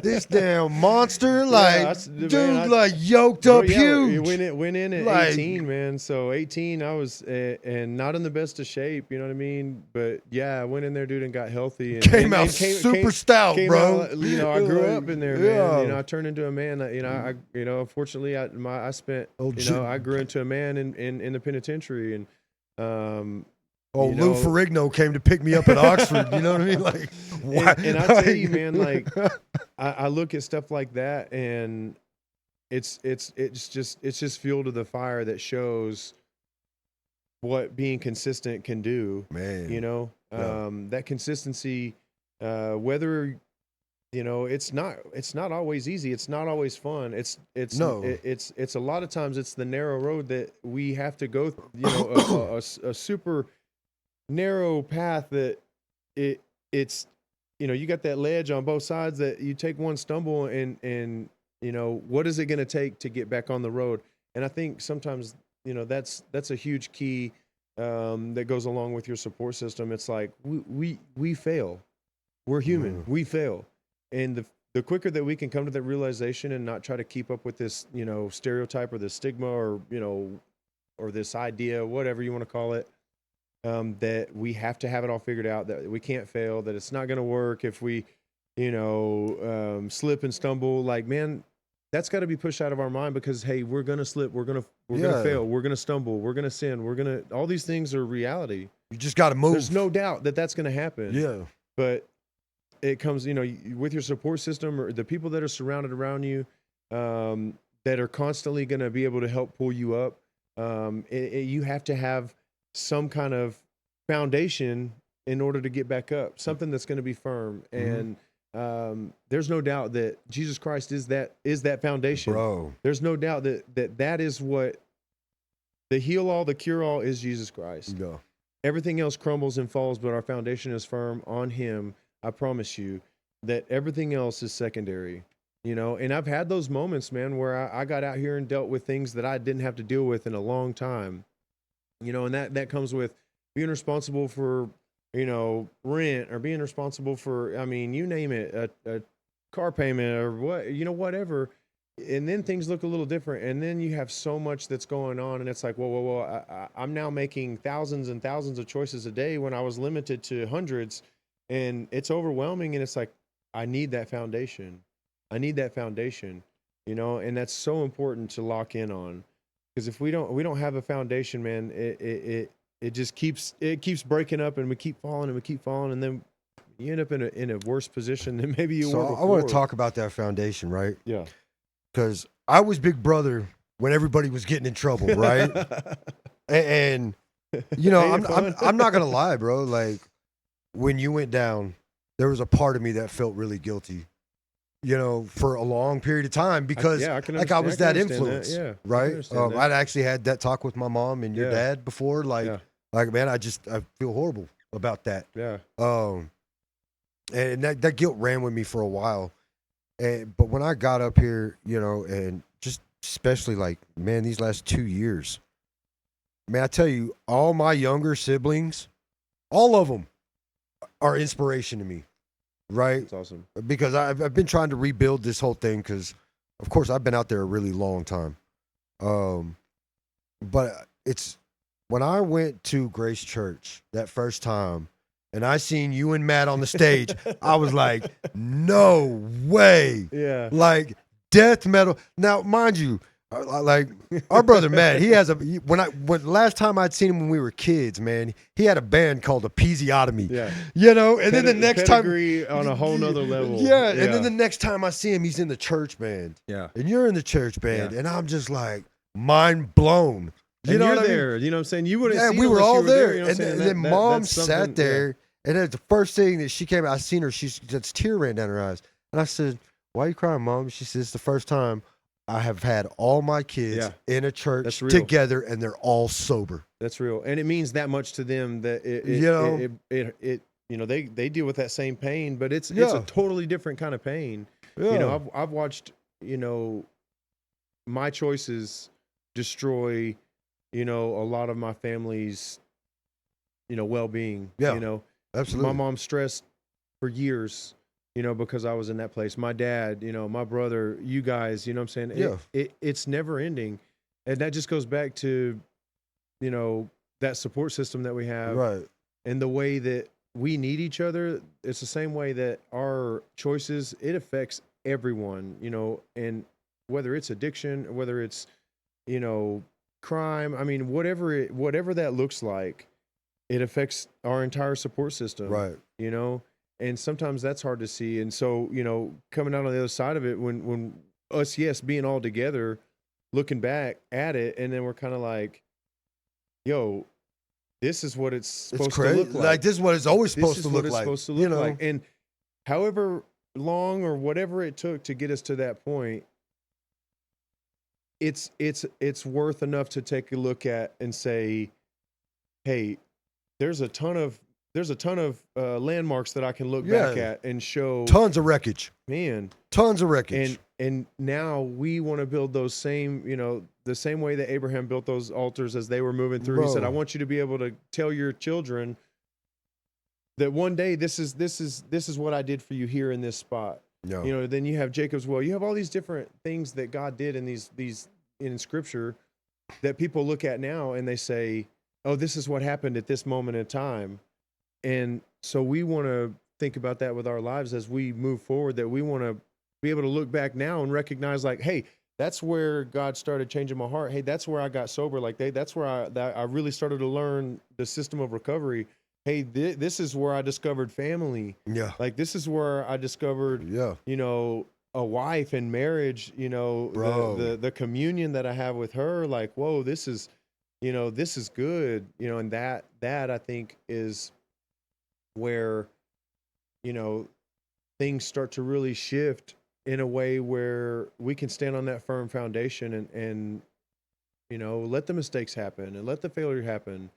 this damn monster, like, dude, like yoked Bro, up yeah, it huge. went in at Like 18, man. So 18, I was and not in the best of shape. You know what I mean? But yeah, I went in there, dude, and got healthy, and came out and super stout, came bro. out. I grew up in there, man. Yeah. I turned into a man. Unfortunately, I spent. Oh, I grew into a man in the penitentiary, and Oh, you Lou know, Ferrigno came to pick me up at Oxford. You know what I mean? Like, why? and I tell you, man, like I look at stuff like that, and it's just fuel to the fire that shows what being consistent can do. Man, yeah. That consistency, whether it's not always easy. It's not always fun. No. It's a lot of times it's the narrow road that we have to go. A super narrow path that it's you got that ledge on both sides that you take one stumble, and what is it going to take to get back on the road. And I think sometimes that's a huge key, that goes along with your support system. It's like we fail. We're human. We fail. And the quicker that we can come to that realization and not try to keep up with this stereotype or this stigma, or this idea, whatever you want to call it, that we have to have it all figured out, that we can't fail, that it's not going to work if we, slip and stumble. Like, man, that's got to be pushed out of our mind, because hey, we're gonna slip, we're gonna fail, we're gonna stumble, we're gonna sin, all these things are reality. You just got to move. There's no doubt that that's gonna happen. Yeah. But it comes, with your support system or the people that are surrounded around you, that are constantly gonna be able to help pull you up. You have to have some kind of foundation in order to get back up, something that's going to be firm. And there's no doubt that Jesus Christ is that foundation, Bro. There's no doubt that is what the heal all, the cure all is Jesus Christ. Yeah. Everything else crumbles and falls, but our foundation is firm on him. I promise you that everything else is secondary. And I've had those moments, man, where I got out here and dealt with things that I didn't have to deal with in a long time. And that comes with being responsible for, rent, or being responsible for, you name it, a car payment, or whatever. And then things look a little different. And then you have so much that's going on, and it's like, whoa. I'm now making thousands and thousands of choices a day when I was limited to hundreds, and it's overwhelming. And it's like, I need that foundation. And that's so important to lock in on. Because if we don't have a foundation, man, it just keeps breaking up, and we keep falling, and then you end up in a worse position than maybe you were before. I want to talk about that foundation, right? Yeah. Because I was big brother when everybody was getting in trouble, right? and I'm not gonna lie, bro. Like when you went down, there was a part of me that felt really guilty. For a long period of time, because I was that influence, right? I'd actually had that talk with my mom and your dad before, like man, I feel horrible about that. Yeah. And that guilt ran with me for a while, but when I got up here, and just especially like, man, these last 2 years, man, I tell you, all my younger siblings, all of them are inspiration to me. Right? That's awesome. Because I've been trying to rebuild this whole thing, because, of course, I've been out there a really long time. But it's when I went to Grace Church that first time, and I seen you and Matt on the stage, I was like, no way. Yeah. Like death metal. Now, mind you, like our brother Matt, he has when last time I'd seen him when we were kids, man, he had a band called Episiotomy. Yeah. And then the next time on a whole nother level. Yeah. And then the next time I see him, he's in the church band. Yeah. And you're in the church band, and I'm just like mind blown. You know what there. I mean? You know what I'm saying? You wouldn't. Yeah, see we were all there. and then mom sat there, and then the first thing that she came out, I seen her. Just tear ran down her eyes, and I said, why are you crying, Mom? She says, it's the first time I have had all my kids Yeah. in a That's church real. together and they're all sober. That's real. And it means that much to them that You know? it you know, they deal with that same pain, but it's a Yeah. totally different kind of pain. You Yeah. know, I've watched, you know, my choices destroy, you know, a lot of my family's, you know, well-being. Yeah. You know, Absolutely. my mom stressed for years, you know, because I was in that place. My dad, you know, my brother, you guys, you know what I'm saying? Yeah. It's never ending. And that just goes back to, you know, that support system that we have Right. and the way that we need each other. It's the same way that our choices, it affects everyone, you know, and whether it's addiction, whether it's, you know, crime, I mean, whatever that looks like, it affects our entire support system, Right. you know, and sometimes that's hard to see. And so, you know, coming out on the other side of it, when us, yes, being all together, looking back at it, and then we're kind of like, yo, this is what it's supposed It's to crazy. look like. Like, this is what it's always This supposed is to what look it's like. supposed to You look know? like. And however long or whatever it took to get us to that point, it's worth enough to take a look at and say, hey, there's a ton of landmarks that I can look back Yeah. at and show, Tons of wreckage. man. Tons of wreckage. And now we want to build those same, you know, the same way that Abraham built those altars as they were moving through. He said, Bro. I want you to be able to tell your children that one day this is what I did for you here in this spot. No. You know, then you have Jacob's well. You have all these different things that God did in these in scripture that people look at now and they say, oh, this is what happened at this moment in time. And so we want to think about that with our lives as we move forward, that we want to be able to look back now and recognize, like, hey, that's where God started changing my heart. Hey, that's where I got sober. Like, that's where I really started to learn the system of recovery. Hey, this is where I discovered family. Yeah. Like, this is where I discovered, Yeah. you know, a wife and marriage, you know, Bro. the communion that I have with her. Like, whoa, this is, you know, this is good. You know, and that I think is where, you know, things start to really shift in a way where we can stand on that firm foundation and you know, let the mistakes happen and let the failure happen,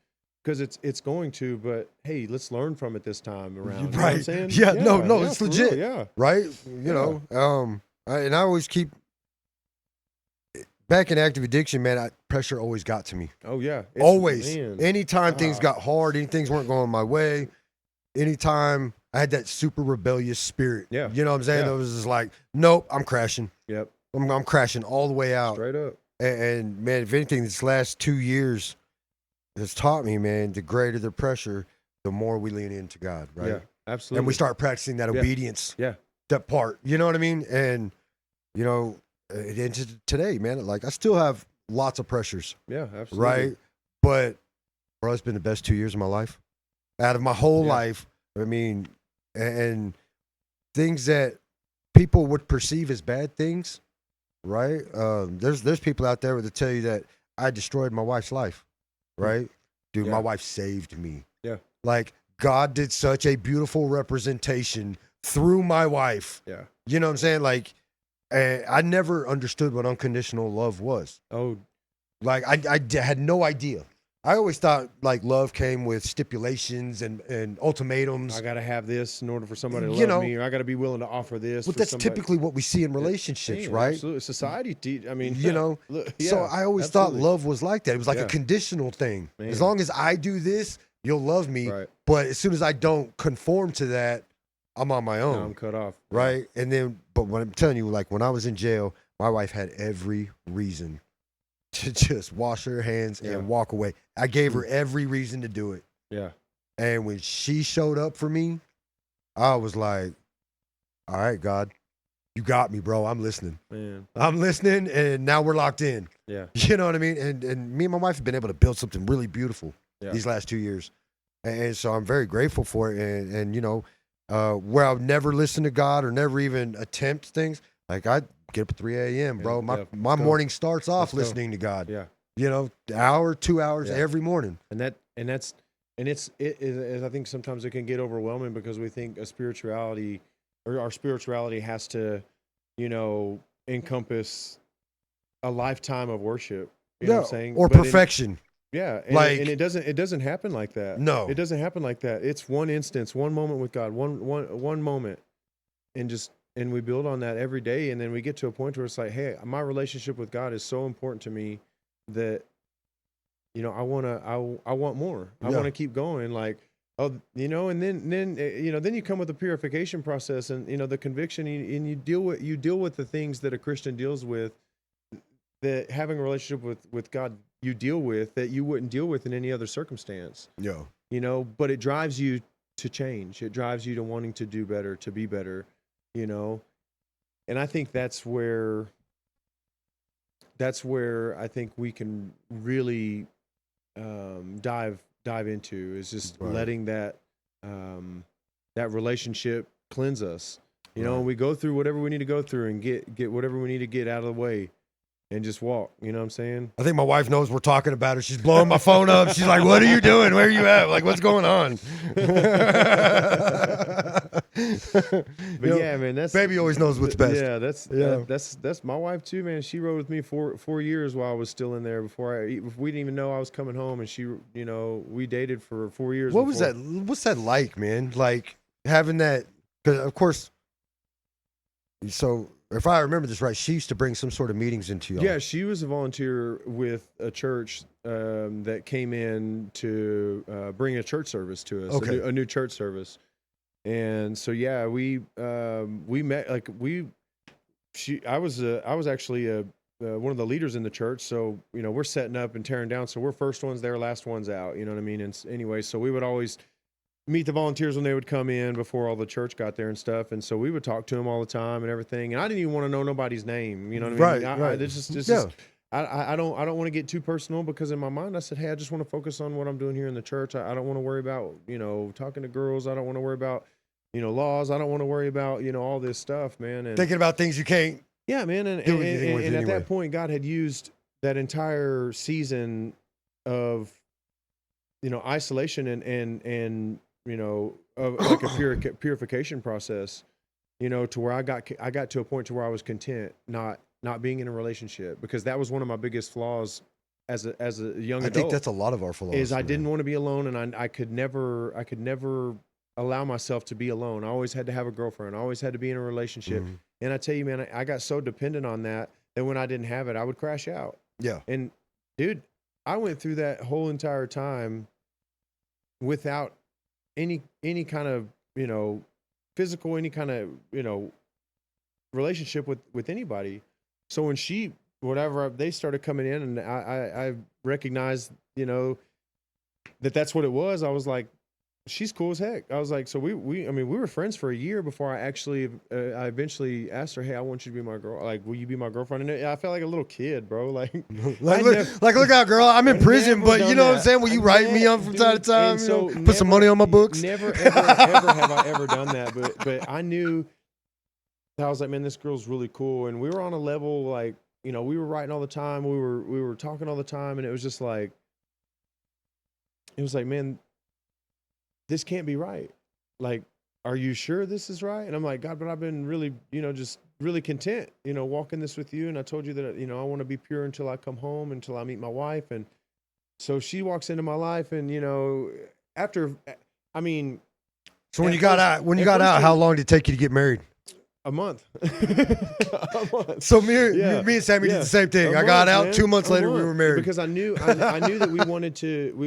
because it's going to, but hey, let's learn from it this time around. You know what I'm Right. saying? Yeah. No, it's for real, legit. yeah. Right. You know, and I always keep back in active addiction, man. Pressure always got to me. Oh yeah. Always. Man. Anytime things got hard, things weren't going my way, anytime I had that super rebellious spirit. Yeah. You know what I'm saying? Yeah. It was just like, nope, I'm crashing. Yep. I'm crashing all the way out. Straight up. And man, if anything, this last 2 years has taught me, man, the greater the pressure, the more we lean into God, right? Yeah. Absolutely. And we start practicing that obedience. Yeah. That part. You know what I mean? And, you know, into today, man, like I still have lots of pressures. Yeah, absolutely. Right? But, bro, it's been the best 2 years of my life. Out of my whole life. I mean, and things that people would perceive as bad things, right? There's people out there that tell you that I destroyed my wife's life, right? Dude, my wife saved me. Yeah. Like, God did such a beautiful representation through my wife. Yeah. You know what I'm saying? Like, I never understood what unconditional love was. Oh. Like, I had no idea. I always thought like love came with stipulations and ultimatums. I got to have this in order for somebody to love me, or I got to be willing to offer this. But that's typically what we see in relationships, right? Absolutely. Society, I mean, you know, so I always thought love was like that. It was like a conditional thing. Man. As long as I do this, you'll love me. Right. But as soon as I don't conform to that, I'm on my own. No, I'm cut off. Right. And then, but when I'm telling you, like when I was in jail, my wife had every reason to just wash her hands and walk away. I gave her every reason to do it. Yeah. And when she showed up for me, I was like, all right, God, you got me, bro. I'm listening. Man. I'm listening, and now we're locked in. Yeah. You know what I mean? And me and my wife have been able to build something really beautiful these last 2 years. And so I'm very grateful for it. And you know, where I've never listened to God or never even attempt things, like I get up at 3 a.m., bro. My morning starts off listening to God. Yeah. You know, an hour, 2 hours every morning. And it's I think sometimes it can get overwhelming because we think our spirituality has to encompass a lifetime of worship. You know Yeah, what I'm saying? or perfection. Yeah, and Like, it doesn't happen like that. no. It doesn't happen like that. It's one instance, one moment with God, one moment, and we build on that every day, and then we get to a point where it's like, hey, my relationship with God is so important to me that I want more. I Yeah. want to keep going. Like, oh, and then then you come with the purification process, and the conviction, and you deal with the things that a Christian deals with, that having a relationship with God you deal with that you wouldn't deal with in any other circumstance. Yeah. But it drives you to change. It drives you to wanting to do better, to be better, And I think that's where I think we can really dive into, is just Right. letting that that relationship cleanse us. Right. We go through whatever we need to go through and get whatever we need to get out of the way and just walk. You know what I'm saying? I think my wife knows we're talking about her. She's blowing my phone up. She's like, "What are you doing? Where are you at? Like, what's going on?" But yeah, man, that's baby always knows what's best. Yeah, Yeah. that's my wife too, man. She rode with me for 4 years while I was still in there. Before we didn't even know I was coming home, and she, we dated for 4 years. What was that? What's that like, man? Like having that? Because of course, so if I remember this right, she used to bring some sort of meetings into y'all. Yeah, she was a volunteer with a church that came in to bring a church service to us, Okay. a new church service. And so yeah, we met, like I was actually one of the leaders in the church. So we're setting up and tearing down. So we're first ones there, last ones out. You know what I mean? And anyway, so we would always meet the volunteers when they would come in before all the church got there and stuff. And so we would talk to them all the time and everything. And I didn't even want to know nobody's name. You know what I mean? Right. It's just Yeah. I don't want to get too personal, because in my mind I said, hey, I just want to focus on what I'm doing here in the church. I don't want to worry about talking to girls. I don't want to worry about laws. I don't want to worry about all this stuff, man. And Thinking about things you can't. yeah, man. And do anything with at anyway. that point, God had used that entire season of isolation and of like a purification process, to where I got to a point to where I was content not being in a relationship, because that was one of my biggest flaws as a young adult. I think that's a lot of our flaws. Is I didn't want to be alone, and I could never allow myself to be alone. I always had to have a girlfriend. I always had to be in a relationship. Mm-hmm. And I tell you, man, I got so dependent on that when I didn't have it, I would crash out. Yeah. And dude, I went through that whole entire time without any kind of physical, any kind of relationship with anybody. So when whatever they started coming in, and I recognized that's what it was, I was like, she's cool as heck. I was like, so we were friends for a year before I eventually asked her, hey, I want you to be my girl. Like, will you be my girlfriend? And I felt like a little kid, bro. Like, look out, girl. I'm in prison, but you know what I'm saying? Will you write me up from time to time? So put some money on my books? Never, ever have I ever done that. But I knew, I was like, man, this girl's really cool. And we were on a level, like, we were writing all the time. We were talking all the time. And it was just like, man, this can't be right. Like, are you sure this is right? And I'm like, God, but I've been really, just really content, walking this with you. And I told you that, I want to be pure until I come home, until I meet my wife. And so she walks into my life, and, after, So when you got out, how long did it take you to get married? A month. A month. So me and Sammy did the same thing. I got out, man. 2 months later we were married. Because I knew that we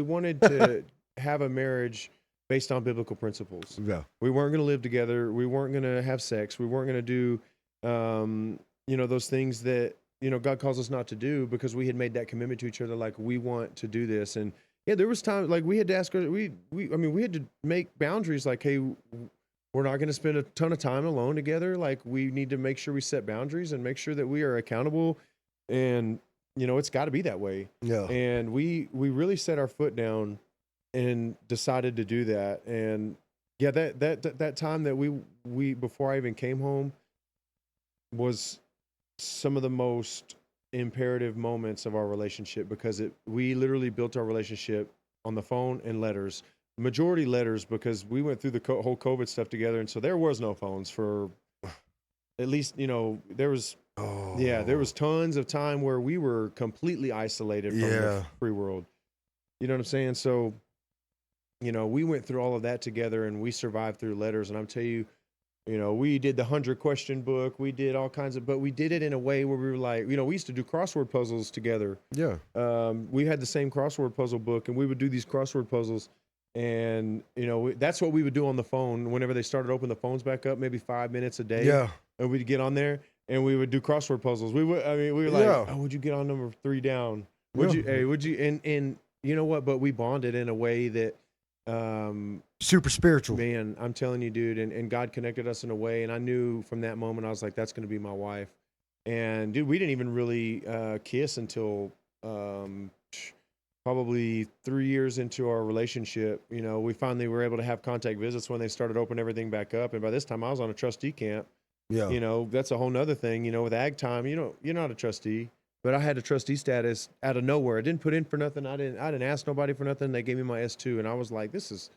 wanted to have a marriage based on biblical principles. Yeah. We weren't going to live together. We weren't going to have sex. We weren't going to do, those things that, God calls us not to do, because we had made that commitment to each other. Like, we want to do this. And yeah, there was times, like, we had to ask her, we had to make boundaries, like, hey, we're not going to spend a ton of time alone together. Like, we need to make sure we set boundaries and make sure that we are accountable. And, it's got to be that way. Yeah. And we really set our foot down and decided to do that. And yeah, that time that we before I even came home was some of the most imperative moments of our relationship, because we literally built our relationship on the phone and letters, majority letters, because we went through the whole COVID stuff together. And so there was no phones for at least, there was, there was tons of time where we were completely isolated from the free world. You know what I'm saying? So, we went through all of that together, and we survived through letters. And I'm telling you, we did the 100-question book. We did all kinds of, but we did it in a way where we were like, we used to do crossword puzzles together. Yeah. We had the same crossword puzzle book, and we would do these crossword puzzles. And, that's what we would do on the phone whenever they started opening the phones back up, maybe 5 minutes a day. Yeah. And we'd get on there and we would do crossword puzzles. We were like, oh, would you get on number 3 down? Would you, and you know what? But we bonded in a way that, super spiritual, man, I'm telling you, dude, and God connected us in a way. And I knew from that moment, I was like, that's going to be my wife. And dude, we didn't even really, kiss until, probably 3 years into our relationship. We finally were able to have contact visits when they started opening everything back up. And by this time I was on a trustee camp. Yeah. That's a whole nother thing, with ag time, you're not a trustee, but I had a trustee status out of nowhere. I didn't put in for nothing. I didn't ask nobody for nothing. They gave me my S2, and I was like, this is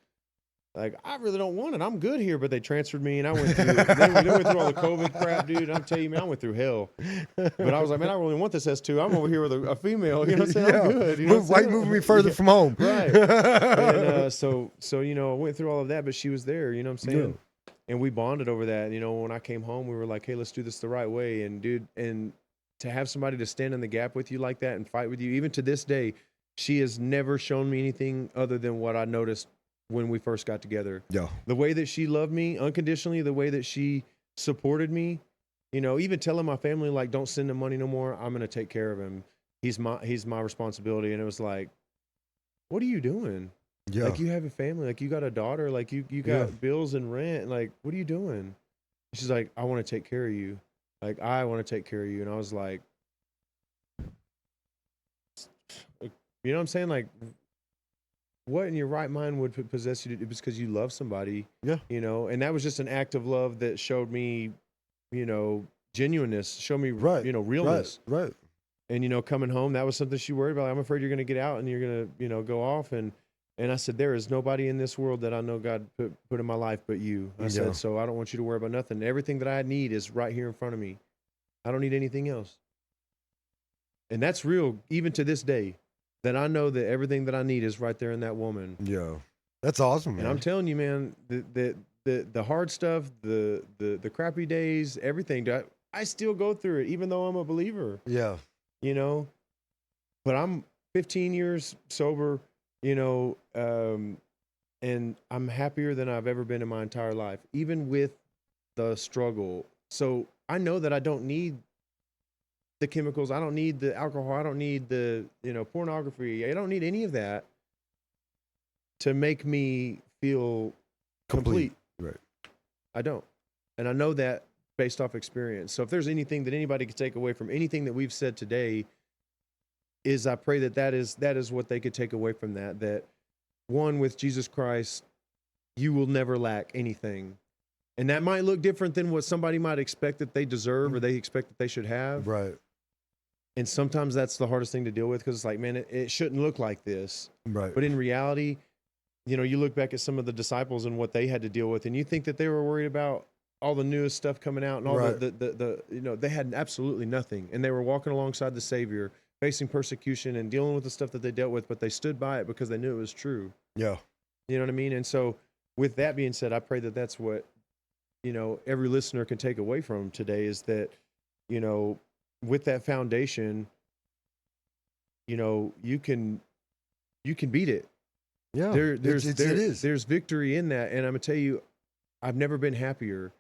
like, I really don't want it. I'm good here. But they transferred me, and I went through, they went through all the COVID crap, dude. I'm telling you, man, I went through hell. But I was like, man, I really want this S2. I'm over here with a female. You know what I'm saying? I'm good. Why moving me further from home? Right. And so I went through all of that, but she was there. You know what I'm saying? Yeah. And we bonded over that. When I came home, we were like, hey, let's do this the right way. And dude, and to have somebody to stand in the gap with you like that and fight with you, even to this day, she has never shown me anything other than what I noticed when we first got together. Yeah. The way that she loved me unconditionally, the way that she supported me, even telling my family, like, don't send him money no more. I'm going to take care of him. He's my responsibility. And it was like, what are you doing? Yeah. Like, you have a family, like, you got a daughter, like, you got bills and rent. Like, what are you doing? She's like, I want to take care of you. Like, I want to take care of you. And I was like, you know what I'm saying? Like, what in your right mind would possess you to do? Because you love somebody. Yeah. And that was just an act of love that showed me, genuineness, showed me, realness. Right. And, coming home, that was something she worried about. I'm afraid you're going to get out and you're going to, go off. And I said, there is nobody in this world that I know God put in my life but you. I said, so I don't want you to worry about nothing. Everything that I need is right here in front of me. I don't need anything else. And that's real, even to this day, that I know that everything that I need is right there in that woman. Yeah. That's awesome, man. And I'm telling you, man, the hard stuff, the crappy days, everything, I still go through it, even though I'm a believer. Yeah. But I'm 15 years sober, and I'm happier than I've ever been in my entire life, even with the struggle. So I know that I don't need the chemicals. I don't need the alcohol. I don't need the, pornography. I don't need any of that to make me feel complete. Right. I don't. And I know that based off experience. So if there's anything that anybody could take away from anything that we've said today, is I pray that is what they could take away from that one, with Jesus Christ, you will never lack anything. And that might look different than what somebody might expect that they deserve or they expect that they should have. Right. And sometimes that's the hardest thing to deal with, because it's like, man, it shouldn't look like this. Right. But in reality, you look back at some of the disciples and what they had to deal with, and you think that they were worried about all the newest stuff coming out and all they had absolutely nothing. And they were walking alongside the Savior, facing persecution and dealing with the stuff that they dealt with, but they stood by it because they knew it was true. Yeah. You know what I mean? And so with that being said, I pray that that's what, every listener can take away from today, is that, with that foundation, you can beat it. Yeah. There's victory in that. And I'm gonna tell you, I've never been happier.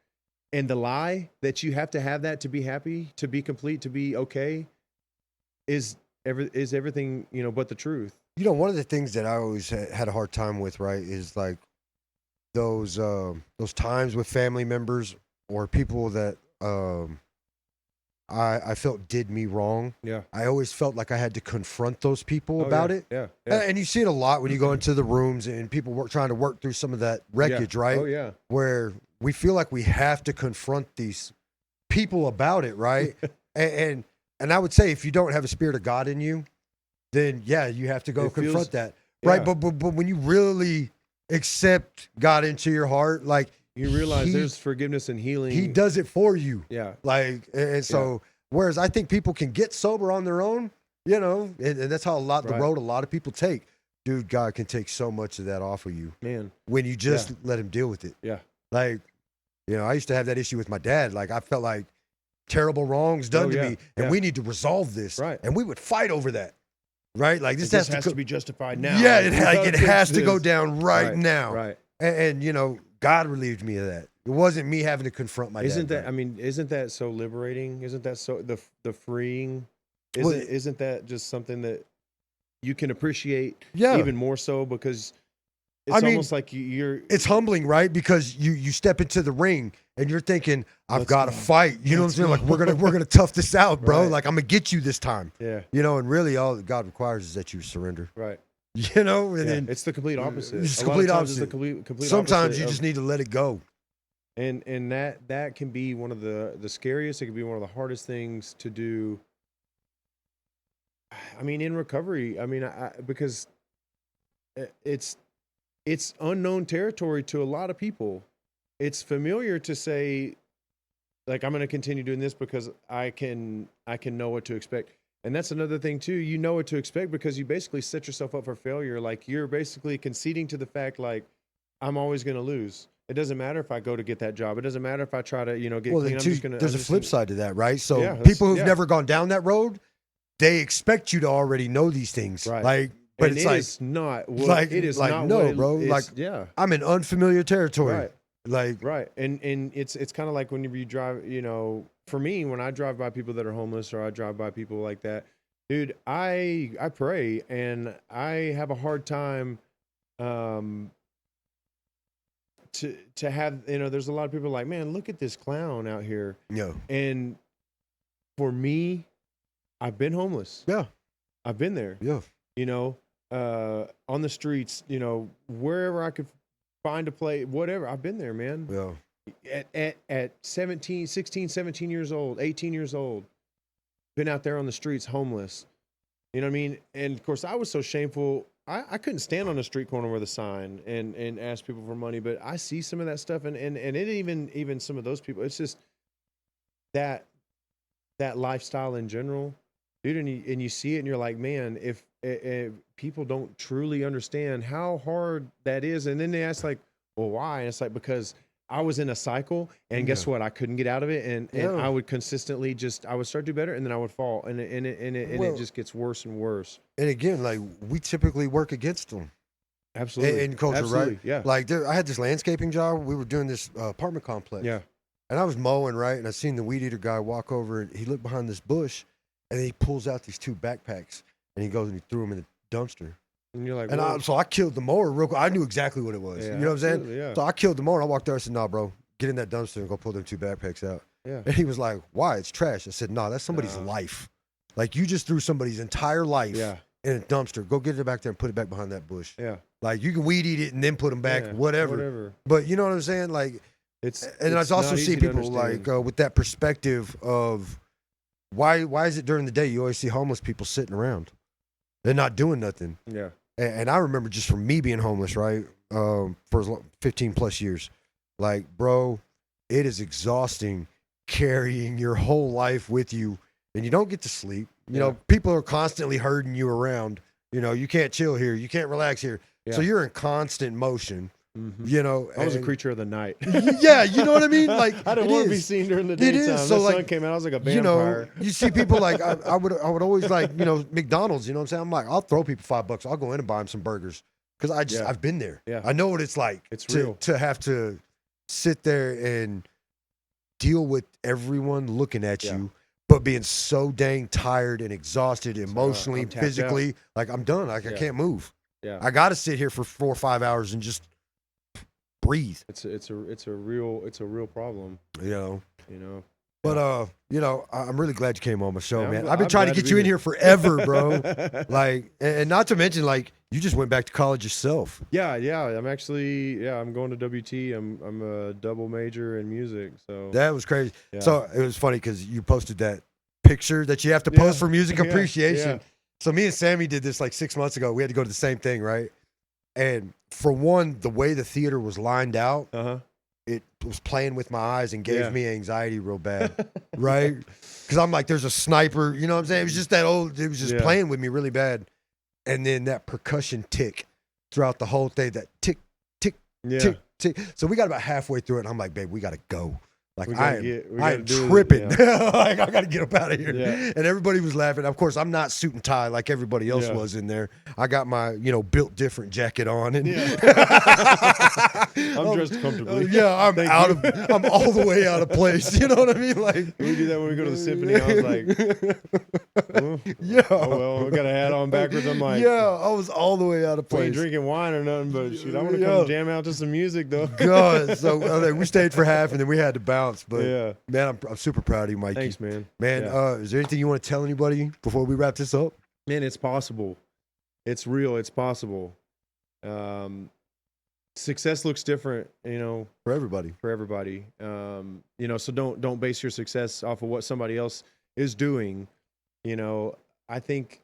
And the lie that you have to have that to be happy, to be complete, to be okay, is everything, but the truth. One of the things that I always had a hard time with, right, is like those times with family members or people that I felt did me wrong. Yeah. I always felt like I had to confront those people about it. Yeah. And you see it a lot when you go into the rooms and people trying to work through some of that wreckage, right? Oh, yeah. Where we feel like we have to confront these people about it, right? and I would say, if you don't have a spirit of God in you, then yeah, you have to go confront that, right? But when you really accept God into your heart, like, You realize he, there's forgiveness and healing. he does it for you. Yeah. Like, and so, whereas I think people can get sober on their own, and that's how the road a lot of people take. Dude, God can take so much of that off of you, man, when you just let him deal with it. Yeah. Like, I used to have that issue with my dad. Like, I felt like terrible wrongs done to me, and we need to resolve this. Right. And we would fight over that. Right? Like, this has to be justified now. Yeah, it has to go down right now. Right. And God relieved me of that. It wasn't me having to confront my dad. Isn't that so liberating? Isn't that so the freeing? Isn't that just something that you can appreciate even more so, because it's almost like you're. It's humbling, right? Because you step into the ring and you're thinking, I've got to fight. You know what I'm saying? Like, we're gonna tough this out, bro. Like, I'm gonna get you this time. Yeah. And really all that God requires is that you surrender. Right. And then it's the complete opposite. It's the complete opposite. It's the complete Sometimes opposite you just need to let it go. And that can be one of the scariest. It can be one of the hardest things to do. I mean, in recovery, because it's unknown territory to a lot of people. It's familiar to say, like, I'm going to continue doing this because I can know what to expect. And that's another thing too. You know what to expect because you basically set yourself up for failure. Like, you're basically conceding to the fact, like, I'm always going to lose. It doesn't matter if I go to get that job. It doesn't matter if I try to, get clean. There's a flip side to that, right? So people who've never gone down that road, they expect you to already know these things. Right. Like, but it is not bro. Like, I'm in unfamiliar territory. Right. Like, right. And it's kind of like whenever you drive, for me, when I drive by people that are homeless, or I drive by people like that, dude, I pray, and I have a hard time, to have, there's a lot of people like, man, look at this clown out here. Yeah. And for me, I've been homeless. Yeah. I've been there. Yeah. On the streets, wherever I could find a place, whatever. I've been there, man. Yeah. At 16, 17 years old, 18 years old, been out there on the streets homeless. You know what I mean? And of course, I was so shameful. I couldn't stand on the street corner with a sign and ask people for money, but I see some of that stuff, and it even some of those people. It's just that lifestyle in general, dude. And you see it, and you're like, man, if people don't truly understand how hard that is, and then they ask, like, well, why? And it's like, because I was in a cycle, and guess what? I couldn't get out of it, and I would consistently I would start to do better, and then I would fall, and it just gets worse and worse. And again, like, we typically work against them. Absolutely. In culture, Absolutely. right? Yeah. Like, I had this landscaping job. We were doing this apartment complex. Yeah. And I was mowing, right? And I seen the weed eater guy walk over, and he looked behind this bush, and then he pulls out these 2 backpacks, and he goes and he threw them in the dumpster. And you're like, and so I killed the mower real quick. I knew exactly what it was. Yeah, you know what I'm saying? yeah. So I killed the mower. I walked there. I said, "Nah, bro, get in that dumpster and go pull them 2 backpacks out." Yeah. And he was like, "Why? It's trash." I said, "No, that's somebody's life. Like, you just threw somebody's entire life in a dumpster. Go get it back there and put it back behind that bush. Yeah. Like, you can weed eat it and then put them back, whatever. But you know what I'm saying? Like, and I also see people like with that perspective of why is it during the day you always see homeless people sitting around? They're not doing nothing. Yeah. And I remember just from me being homeless, right, for 15 plus years, like, bro, it is exhausting carrying your whole life with you, and you don't get to sleep. You know, people are constantly herding you around. You can't chill here. You can't relax here. Yeah. So you're in constant motion. Mm-hmm. I was a creature of the night. Yeah, you know what I mean? Like, I didn't want to be seen during the daytime. It is. So, the sun came out, I was like a vampire. You see people like I would always like, McDonald's, you know what I'm saying? I'm like, I'll throw people $5. I'll go in and buy them some burgers because I've been there. Yeah. I know what it's like. It's real to have to sit there and deal with everyone looking at you, but being so dang tired and exhausted emotionally, physically. Like, I'm done. Like, I can't move. Yeah. I got to sit here for 4 or 5 hours and just breathe. It's a real problem. But I'm really glad you came on my show, man. I've been trying to get you in here forever, bro. Like, and not to mention, like, you just went back to college yourself. Yeah. I'm actually, I'm going to WT. I'm a double major in music. So that was crazy. Yeah. So it was funny because you posted that picture that you have to post for music appreciation. Yeah. So me and Sammy did this like 6 months ago. We had to go to the same thing, right? And for one, the way the theater was lined out, it was playing with my eyes and gave Yeah. me anxiety real bad, right? Because I'm like, there's a sniper, you know what I'm saying? It was just that old, it was just Yeah. playing with me really bad. And then that percussion tick throughout the whole thing, that tick, tick, Yeah. tick, tick. So we got about halfway through it, and I'm like, babe, we got to go. Like, We I gotta am do it, tripping. yeah. Like, I got to get up out of here. Yeah. And everybody was laughing. Of course, I'm not suit and tie like everybody else Yeah. was in there. I got my, built different jacket on. And Yeah. I'm dressed comfortably. yeah, I'm Thank out you. of, I'm all the way out of place. You know what I mean? Like, We do that when we go to the symphony. I was like, yeah. oh well, I got a hat on backwards. I'm like, yeah, I was all the way out of we ain't place. drinking wine or nothing, but shoot, I want to Yeah. come jam out to some music though. God, so we stayed for half, and then we had to bounce. But Yeah. man, I'm super proud of you, Mikey. Thanks, man. Man, Yeah. is there anything you want to tell anybody before we wrap this up? Man, it's possible. It's real. It's possible. Success looks different, For everybody. for everybody. So don't base your success off of what somebody else is doing. I think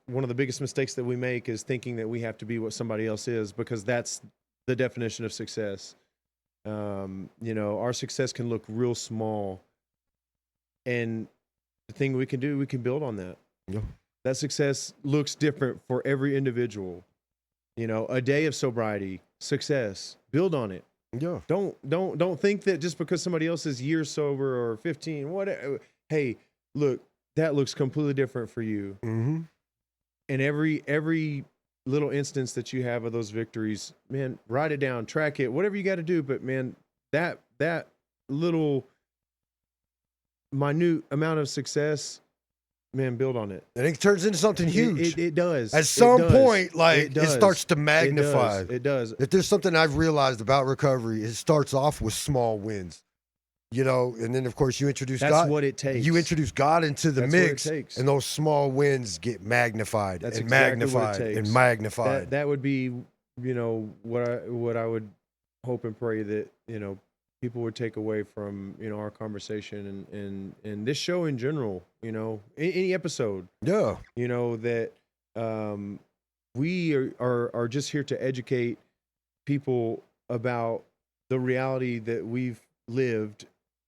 one of the biggest mistakes that we make is thinking that we have to be what somebody else is, because that's the definition of success. Our success can look real small, and the thing we can do, we can build on that. Yeah. That success looks different for every individual. A day of sobriety, success, build on it. Yeah. Don't think that just because somebody else is years sober or 15, whatever. Hey, look, that looks completely different for you. Mm-hmm. And every little instance that you have of those victories, man, write it down, track it, whatever you got to do. But man, that little minute amount of success, man, build on it. And it turns into something huge. It does. At some It does. point, like, it does. starts to magnify. It does. If there's something I've realized about recovery, it starts off with small wins. And then of course you introduce That's God. what it takes. You introduce God into the That's what it mix, takes. and those small wins get magnified That's and exactly what it magnified takes. and magnified. That would be, what I would hope and pray that, people would take away from, our conversation and this show in general, any episode, Yeah. that we are just here to educate people about the reality that we've lived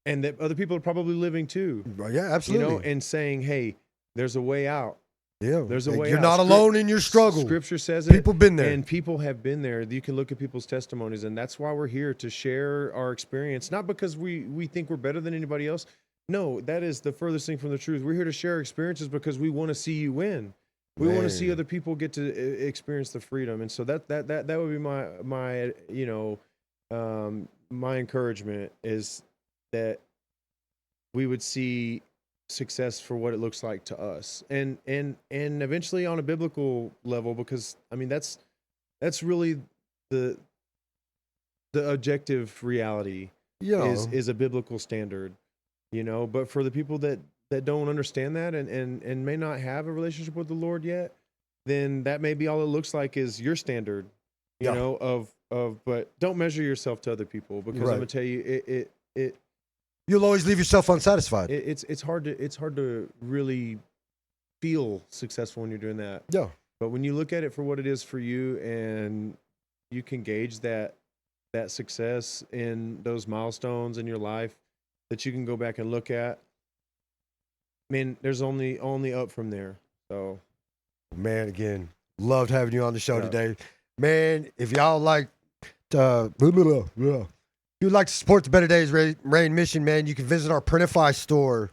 and that other people are probably living too, Yeah, absolutely. and saying, hey, there's a way out. Yeah. There's a way You're out. not alone in your struggle. Scripture says it. People been there. And people have been there. You can look at people's testimonies, and that's why we're here, to share our experience. Not because we think we're better than anybody else. No, that is the furthest thing from the truth. We're here to share experiences because we want to see you win. We want to see Man. other people get to experience the freedom. And so that would be my encouragement, is that we would see success for what it looks like to us, and eventually on a biblical level, because I mean that's really the objective reality is a biblical standard, but for the people that don't understand that and may not have a relationship with the Lord yet, then that may be all it looks like is your standard, but don't measure yourself to other people, because Right. I'm gonna tell you it You'll always leave yourself unsatisfied. it's hard to really feel successful when you're doing that. Yeah. But when you look at it for what it is for you, and you can gauge that success in those milestones in your life that you can go back and look at, man, there's only up from there. So, Man, again, loved having you on the show Yeah. today. Man, if y'all like if you'd like to support the Better Days Rain mission, man, you can visit our Printify store.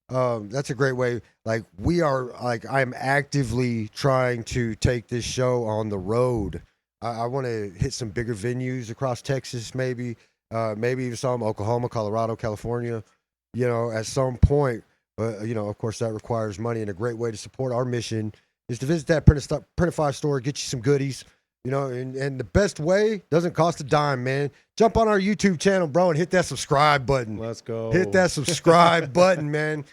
That's a great way. I'm actively trying to take this show on the road. I want to hit some bigger venues across Texas, maybe even some Oklahoma, Colorado, California, at some point. But, of course, that requires money, and a great way to support our mission is to visit that Printify store, get you some goodies. And the best way, doesn't cost a dime, man. Jump on our YouTube channel, bro, and hit that subscribe button. let's go. Hit that subscribe button, man.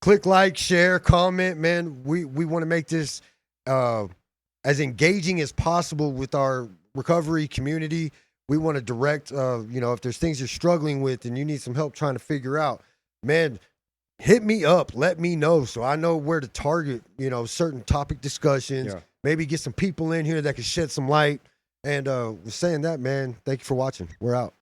Click like, share, comment, man. We want to make this as engaging as possible with our recovery community. We want to direct, if there's things you're struggling with and you need some help trying to figure out, man, hit me up. Let me know so I know where to target, certain topic discussions. Yeah. Maybe get some people in here that can shed some light. And with saying that, man, thank you for watching. We're out.